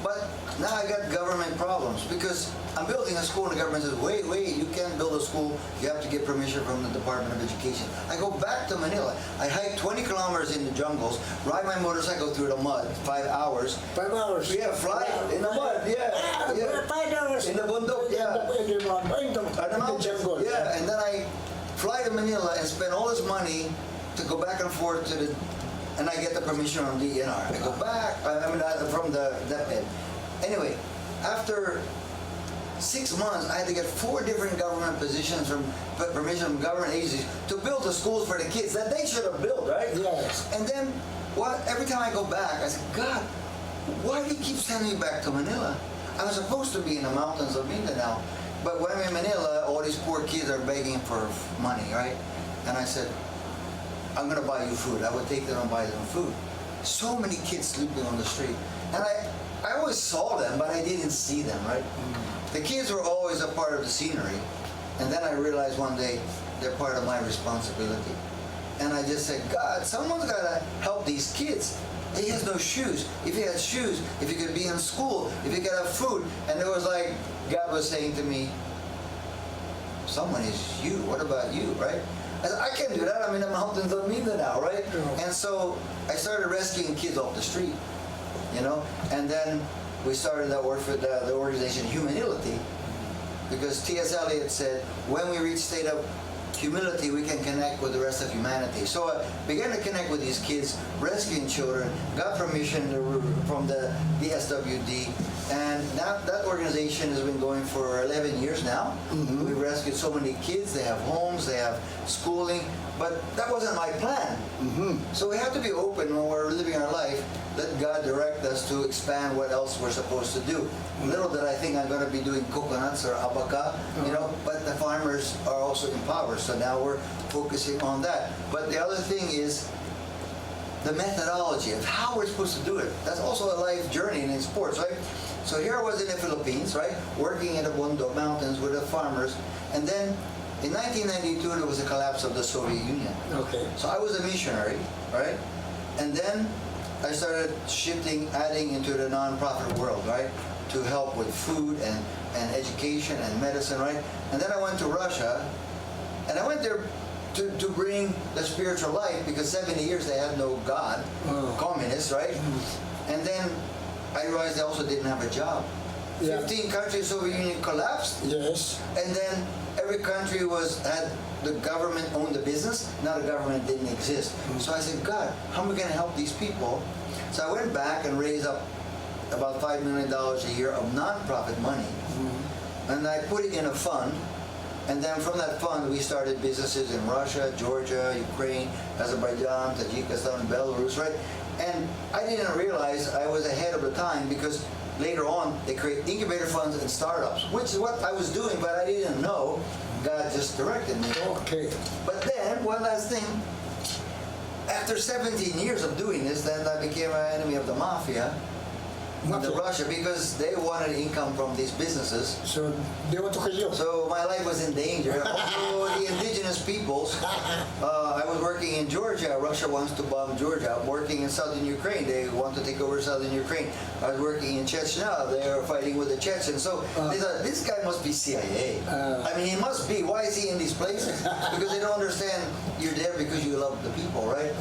but now I got government problems because I'm building a school and the government says, wait, you can't build a school, you have to get permission from the Department of Education. I go back to Manila, I hike 20 kilometers in the jungles, ride my motorcycle through the mud, 5 hours. 5 hours? Yeah, fly in the mud, yeah. 5 hours? In the bundok, yeah. In the jungle. Yeah, and then I fly to Manila and spend all this money to go back and forth to the, and I get the permission from DNR. I go back, from the DepEd. Anyway, after 6 months, I had to get 4 different government positions permission from government agencies to build the schools for the kids that they should have built, right? Yes. And then, every time I go back, I said, God, why do you keep sending me back to Manila? I was supposed to be in the mountains of Mindanao, but when I'm in Manila, all these poor kids are begging for money, right? And I said, I'm gonna buy you food. I would take them and buy them food. So many kids sleeping on the street. And I always saw them, but I didn't see them, right? The kids were always a part of the scenery. And then I realized one day, they're part of my responsibility. And I just said, God, someone's gotta help these kids. He has no shoes. If he had shoes, if he could be in school, if he could have food. And it was like, God was saying to me, someone is you, what about you, right? I said, I can't do that, I'm in the mountains of Mindanao, right? And so I started rescuing kids off the street, you know? And then we started the organization Humanility, because T.S. Eliot said, when we reach state of humility, we can connect with the rest of humanity. So I began to connect with these kids, rescuing children, got permission from the SWD, and that organization has been going for 11 years now. Mm-hmm. We've rescued so many kids. They have homes, they have schooling, but that wasn't my plan. Mm-hmm. So we have to be open when we're living our life. Let God direct us to expand what else we're supposed to do. Little did I think I'm going to be doing coconuts or abaca, but the farmers are also empowered. So now we're focusing on that. But the other thing is the methodology of how we're supposed to do it. That's also a life journey in sports, right? So here I was in the Philippines, right, working in the Bundok Mountains with the farmers, and then in 1992 there was a collapse of the Soviet Union. Okay. So I was a missionary, right, and then I started adding into the non-profit world, right, to help with food and education and medicine, right? And then I went to Russia, and I went there to bring the spiritual life, because 70 years they had no God, communists, right? And then I realized they also didn't have a job. Yeah. 15 countries, Soviet Union collapsed. Yes. And then every country had the government owned the business. Now the government didn't exist. So I said, God, how am I going to help these people? So I went back and raised up about $5 million a year of non-profit money. And I put it in a fund. And then from that fund, we started businesses in Russia, Georgia, Ukraine, Azerbaijan, Tajikistan, Belarus, right? And I didn't realize I was ahead of the time, because later on, they create incubator funds and startups, which is what I was doing, but I didn't know. God just directed me. Okay. But then, one last thing, after 17 years of doing this, then I became an enemy of the mafia. The Russia, because they wanted income from these businesses. So they want to kill you. So my life was in danger. Also, the indigenous peoples. I was working in Georgia. Russia wants to bomb Georgia. I'm working in southern Ukraine. They want to take over southern Ukraine. I was working in Chechnya. They are fighting with the Chechens. So they thought, this guy must be CIA. I mean, he must be. Why is he in these places? Because they don't understand you're there because you love the people, right?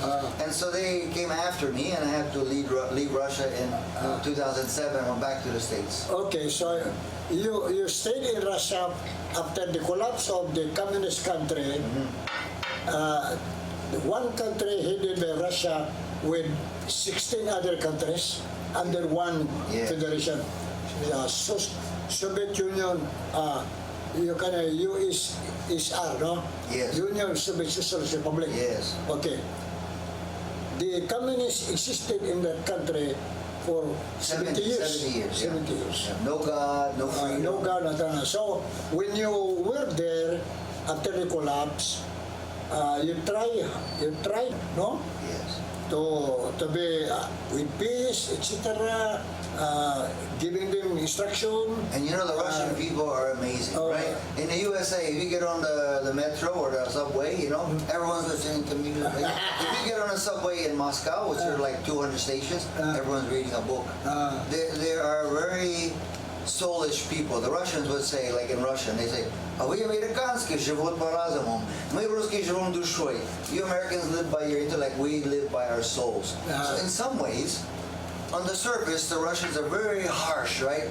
And so they came after me, and I had to leave Russia in 2007. Went back to the States. Okay, so you stayed in Russia after the collapse of the communist country. One country headed by Russia with 16 other countries under one federation. Soviet Union, USSR, no? Yes. Union Soviet Socialist Republic. Yes. Okay. The communists existed in that country for 70 years. 70 years. 70 years. Yeah. No God, no freedom. No God, nothing. So when you were there after the collapse, you try, no? Yes. To be with peace, etc. Giving them instruction. And you know the Russian people are amazing, right? In the USA, if you get on the metro or the subway, everyone's listening to music. If you get on a subway in Moscow, which are like 200 stations, everyone's reading a book. They are very soulish people. The Russians would say, like in Russian, they say, "Вы американские живут по-разному, мы русские живем душой." You Americans live by your intellect, we live by our souls. So in some ways, on the surface, the Russians are very harsh, right?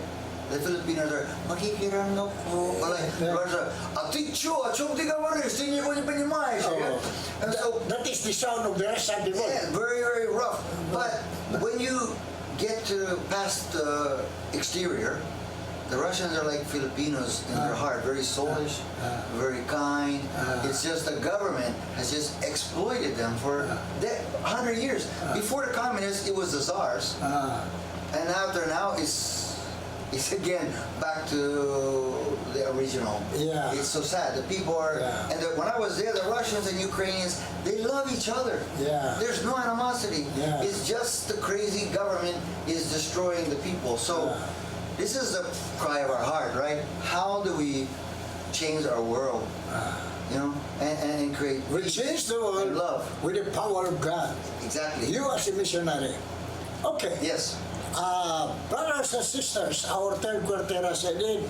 The Filipinos are, "Makikirano ko." Russia, "А ты чё? О чём ты говоришь? Ты ничего не понимаешь." And so that is the sound of the Russian people. Yeah, very, very rough. But when you get past the exterior, the Russians are like Filipinos in their heart, very soulish, very kind. It's just the government has just exploited them for 100 years. Before the communists, it was the Tsars. And after now, it's again back to the original. Yeah. It's so sad. The people are, and when I was there, the Russians and Ukrainians, they love each other. Yeah. There's no animosity. Yeah. It's just the crazy government is destroying the people. So this is the cry of our heart, right? How do we change our world? And create. We change the world love with the power of God. Exactly. You as a missionary. Okay. Yes. Brothers and sisters, our third quarter has ended.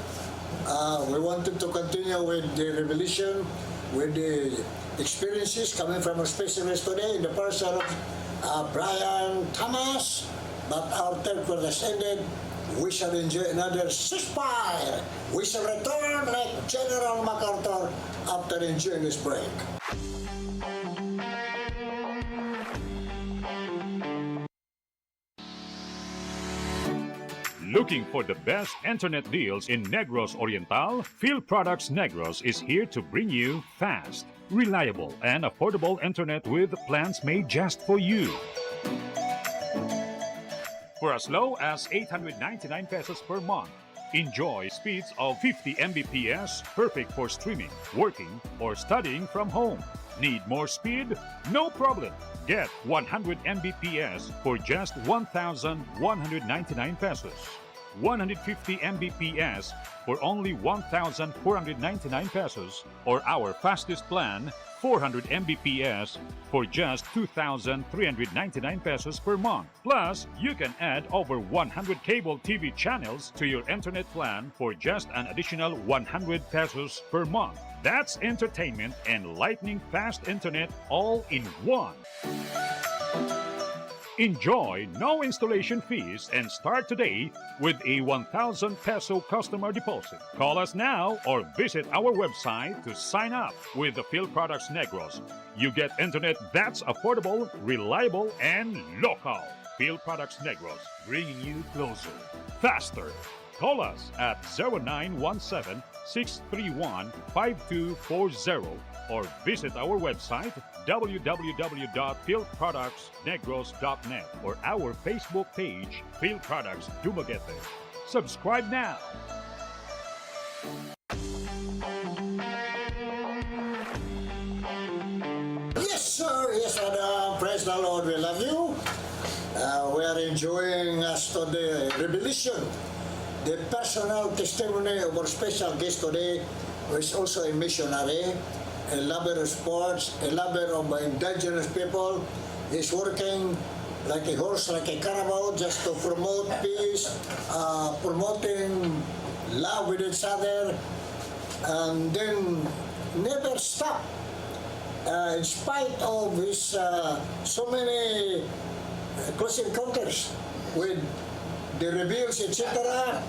We wanted to continue with the revelation, with the experiences coming from our specialist today in the person of Brian Thomas, but our third quarter has ended. we shall enjoy another ceasefire. We shall return like General MacArthur after enjoying this break. Looking for the best internet deals in Negros Oriental? Field Products Negros is here to bring you fast, reliable, and affordable internet with plans made just for you. For as low as 899 pesos per month, enjoy speeds of 50 Mbps, perfect for streaming, working, or studying from home. Need more speed? No problem. Get 100 Mbps for just 1,199 pesos. 150 Mbps for only 1,499 pesos, or our fastest plan, 400 Mbps for just 2,399 pesos per month. Plus, you can add over 100 cable TV channels to your internet plan for just an additional 100 pesos per month. That's entertainment and lightning fast internet all in one. Enjoy no installation fees and start today with a 1,000 peso customer deposit. Call us now or visit our website to sign up with the Field Products Negros. You get internet that's affordable, reliable, and local. Field Products Negros, bringing you closer, faster. Call us at 0917-631-5240 or visit our website www.fieldproductsnegros.net or our Facebook page, Field Products Dumaguete. Subscribe now. Yes, sir. Yes, madam. Praise the Lord. We love you. We are enjoying us today revelation, the personal testimony of our special guest today, who is also a missionary, a lover of sports, a lover of indigenous people. He's working like a horse, like a carabao, just to promote peace, promoting love with each other, and then never stop. In spite of his so many close encounters with the rebels, etc.,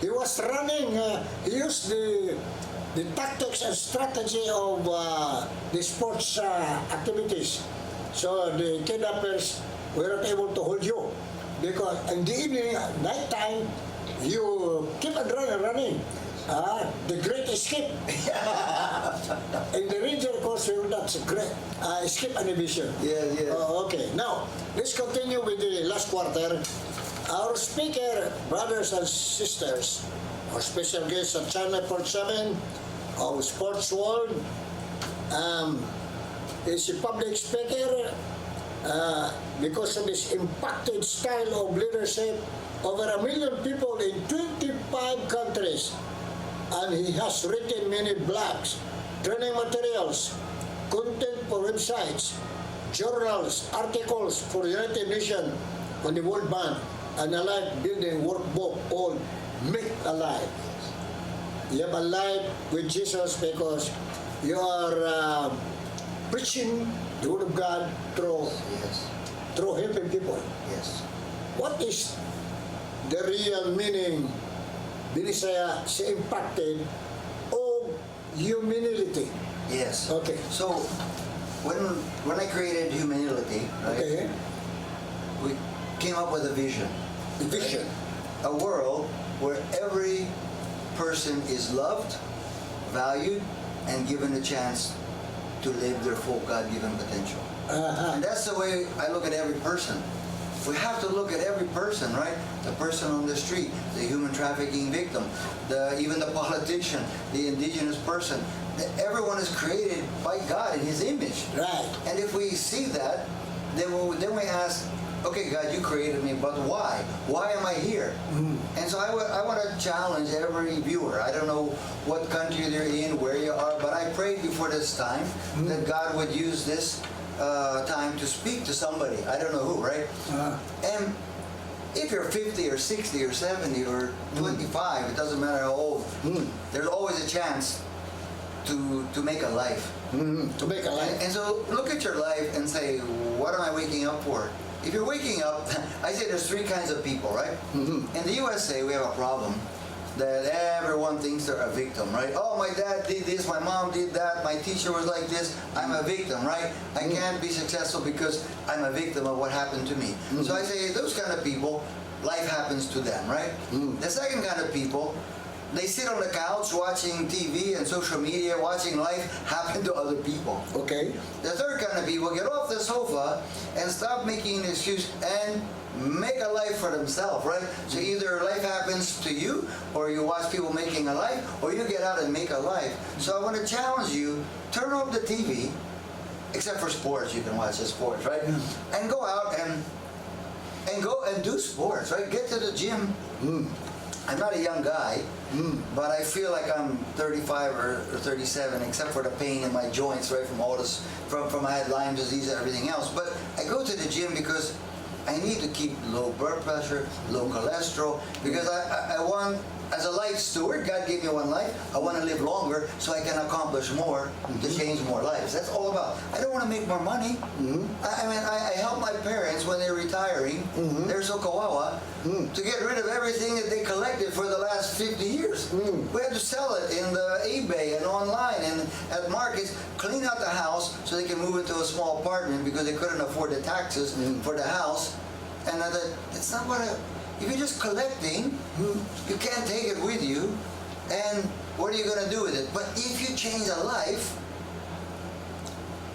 he was running. He used the tactics and strategy of the sports activities. So the kidnappers were not able to hold you because in the evening, night time, you keep on running. The great escape. In the ranger course, that's a great escape and evasion. Yes, yes. Okay, now let's continue with the last quarter. Our speaker, brothers and sisters, our special guest at Channel 47 of Sports World, is a public speaker because of his impacted style of leadership. Over 1 million people in 25 countries, and he has written many blogs, training materials, content for websites, journals, articles for the United Nations on the World Bank, and a life-building workbook called Make Alive. You have a life with Jesus because you are preaching the Word of God through helping people. Yes. What is the real meaning, Binisaya, sa impacted of humility? Yes. Okay. So when I created Humility, right? Okay. We came up with a vision. The vision. A world where every person is loved, valued, and given a chance to live their full God-given potential. And that's the way I look at every person. We have to look at every person, right? The person on the street, the human trafficking victim, even the politician, the indigenous person. Everyone is created by God in His image. Right. And if we see that, then we ask, okay, God, you created me, but why? Why am I here? And so I want to challenge every viewer. I don't know what country they're in, where you are, but I prayed before this time that God would use this time to speak to somebody. I don't know who, right? And if you're 50 or 60 or 70 or 25, it doesn't matter how old, there's always a chance to make a life. To make a life. And so look at your life and say, what am I waking up for? if you're waking up, I say there's three kinds of people, right? In the USA, we have a problem that everyone thinks they're a victim, right? Oh, my dad did this, my mom did that, my teacher was like this, I'm a victim, right? I can't be successful because I'm a victim of what happened to me. So I say those kind of people, life happens to them, right? The second kind of people, they sit on the couch watching TV and social media, watching life happen to other people. Okay. The third kind of people get off the sofa and stop making an excuse and make a life for themselves, right? So either life happens to you, or you watch people making a life, or you get out and make a life. So I want to challenge you, turn off the TV, except for sports, you can watch the sports, right? And go out and go and do sports, right? Get to the gym. I'm not a young guy, but I feel like I'm 35 or 37, except for the pain in my joints, right, from all this, from I had Lyme disease and everything else. But I go to the gym because I need to keep low blood pressure, low cholesterol, because I want, as a life steward, God gave me one life, I want to live longer so I can accomplish more to change more lives. That's all about. I don't want to make more money. I mean, I help my parents when they're retiring, they're so kawawa, to get rid of everything that they collected for the last 50 years. We had to sell it in the eBay and online and at markets, clean out the house so they can move into a small apartment because they couldn't afford the taxes for the house. And I thought, it's not what if you're just collecting, you can't take it with you, and what are you going to do with it? But if you change a life,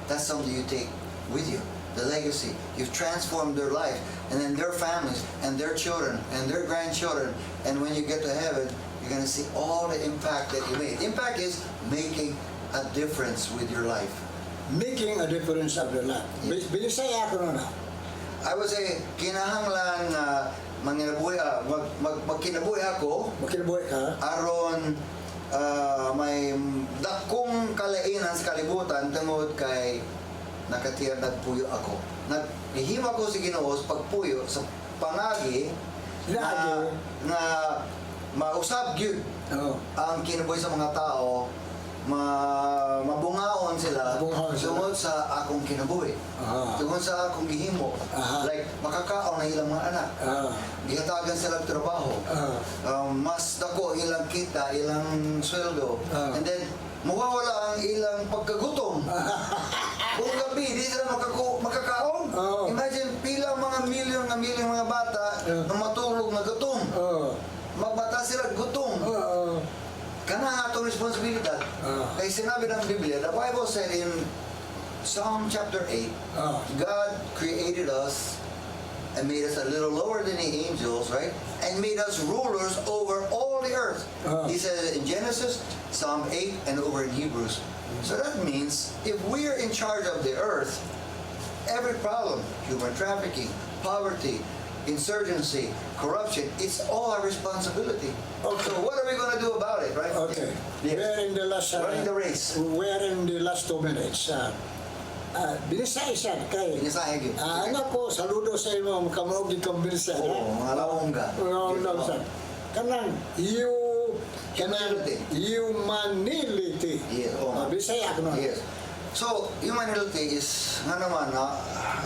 that's something you take with you, the legacy. You've transformed their life, and then their families, and their children, and their grandchildren, and when you get to heaven, you're going to see all the impact that you made. Impact is making a difference with your life. Making a difference of your life. Bilisaya ako na. I would say, kinahanglan magkinabuhi ako. Makinabuhi ka. Aron may dakong kalainan sa kalibutan tungod kay nakatiyar nagpuyo ako. Naghihima ko si Ginoo sa pagpuyo sa pangagi na mausab gyud ang kinabuhi sa mga tao, mabungaon sila tungod sa akong kinabuhi, tungod sa akong gihimo. Like makakaon na ilang mga anak, gihatagan sila og trabaho, mas dako ilang kita, ilang sweldo, and then mawawala ang ilang pagkagutom. Kung gabi di sila makakaon. Imagine pila mga milyon mga bata na matulog na gutom, magbata sila gutom. Kana atong responsibilidad. Kay sinabi ng Biblia, the Bible said in Psalm chapter 8, God created us and made us a little lower than the angels, right? And made us rulers over all the earth. He says in Genesis, Psalm 8, and over in Hebrews. So that means if we are in charge of the earth, every problem, human trafficking, poverty, insurgency, corruption, it's all our responsibility. So what are we going to do about it, right? Okay. Yes. We're in the last running the race. We're in the last 2 minutes. Bilisay siya kay. Bilisay gyud. Anak ko, saludo sa imo makamuog di kang bilisay. Mga laongga. Kanang humanity. Yes. Bilisay ako na. Yes. So, humanity is, nga naman,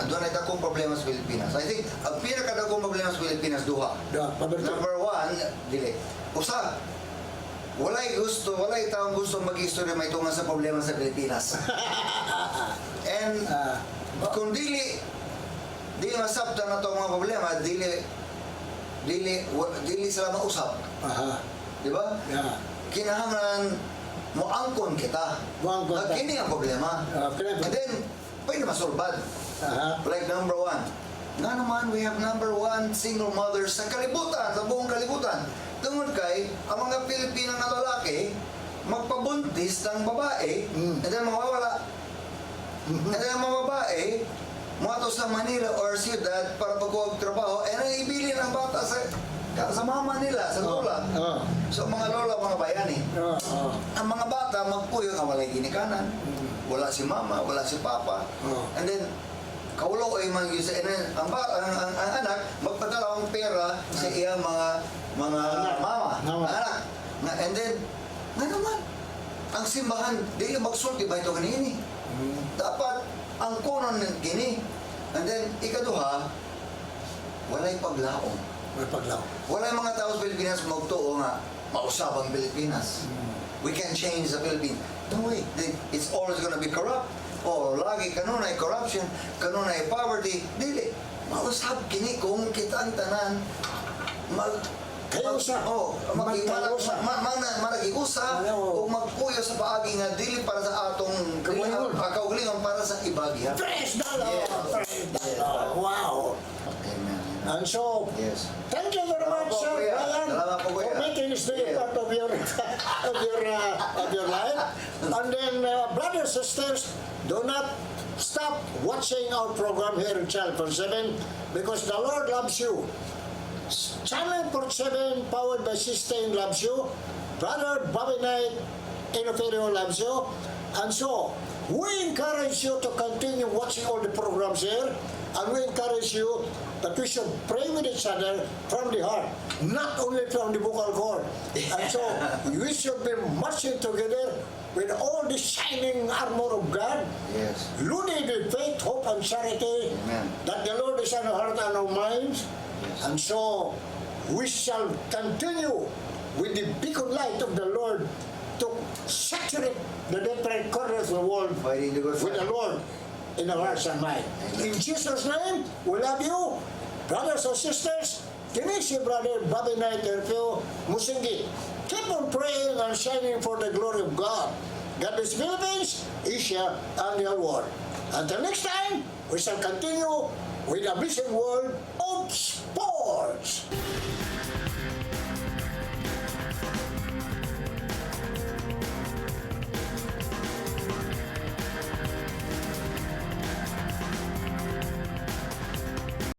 doon ay dakong problema sa Pilipinas. I think, ang pinakadakong problema sa Pilipinas, duha. Number one, dili. Usa, walay taong gusto mag-istorya may tungan sa problema sa Pilipinas. And, kung dili masabtan na itong mga problema, dili sila mausap. Di ba? Kinahanglan mo angkon kita. Kini ang problema. And then, pwede masulbad. Like number one. Nga naman, we have number one single mothers sa kalibutan, sa buong kalibutan. Tungod kay, ang mga Pilipinang na lalaki, magpabuntis ng babae, and then mawawala. And then ang mga babae, mato sa Manila or siyudad para pagkuha trabaho, and then ibilin ang bata sa mama nila, sa lola. So mga lola, mga bayani. Ang mga bata, magpuyo nga walay ginikanan. Wala si mama, wala si papa. And then, kaulo ay mag-isa. And then, ang anak, magpadala ang pera sa iyang mga mama, anak. And then, nga naman, ang simbahan, di magsulti ba ito ganini? Dapat, ang konon ng gini. And then, ikaduha, walay paglaom. May paglaw. Wala yung mga tao sa Pilipinas magtuo nga mausab ang Pilipinas. We can change the Philippines. No way. It's always gonna be corrupt. O lagi kanunay corruption, kanunay poverty. Dili. Mausab kini kung kita ang tanan Kayo-usa. Magkayo-usa. Managiusa o magpuyo sa paagi nga dili para sa atong kaugalingon para sa ibagi. Praise the Lord! Praise the Lord! Wow! Amen. And so, Yes. thank you very much, Sir Brian, Salamat po, for Kuya. making this day part of your life. And then, brothers and sisters, do not stop watching our program here in Channel 7 because the Lord loves you. Channel 7, powered by Sistine, loves you. Brother Bobby Knight, Inoferio loves you. And so, we encourage you to continue watching all the programs here. And we encourage you that we should pray with each other from the heart, not only from the vocal cord. And so, we should be marching together with all the shining armor of God, Yes. loaded with faith, hope, and charity, Amen. that the Lord is on our heart and our minds. And so, we shall continue with the beacon light of the Lord to saturate the different corners of the world Fighting the good with the fight. Lord in our hearts and mind. In Jesus' name, we love you. Brothers and sisters, kini si Brother Bobby Knight Erpio Musingi. Keep on praying and shining for the glory of God. God bless Philippines, Asia, and the whole world. Until next time, we shall continue with a blessed word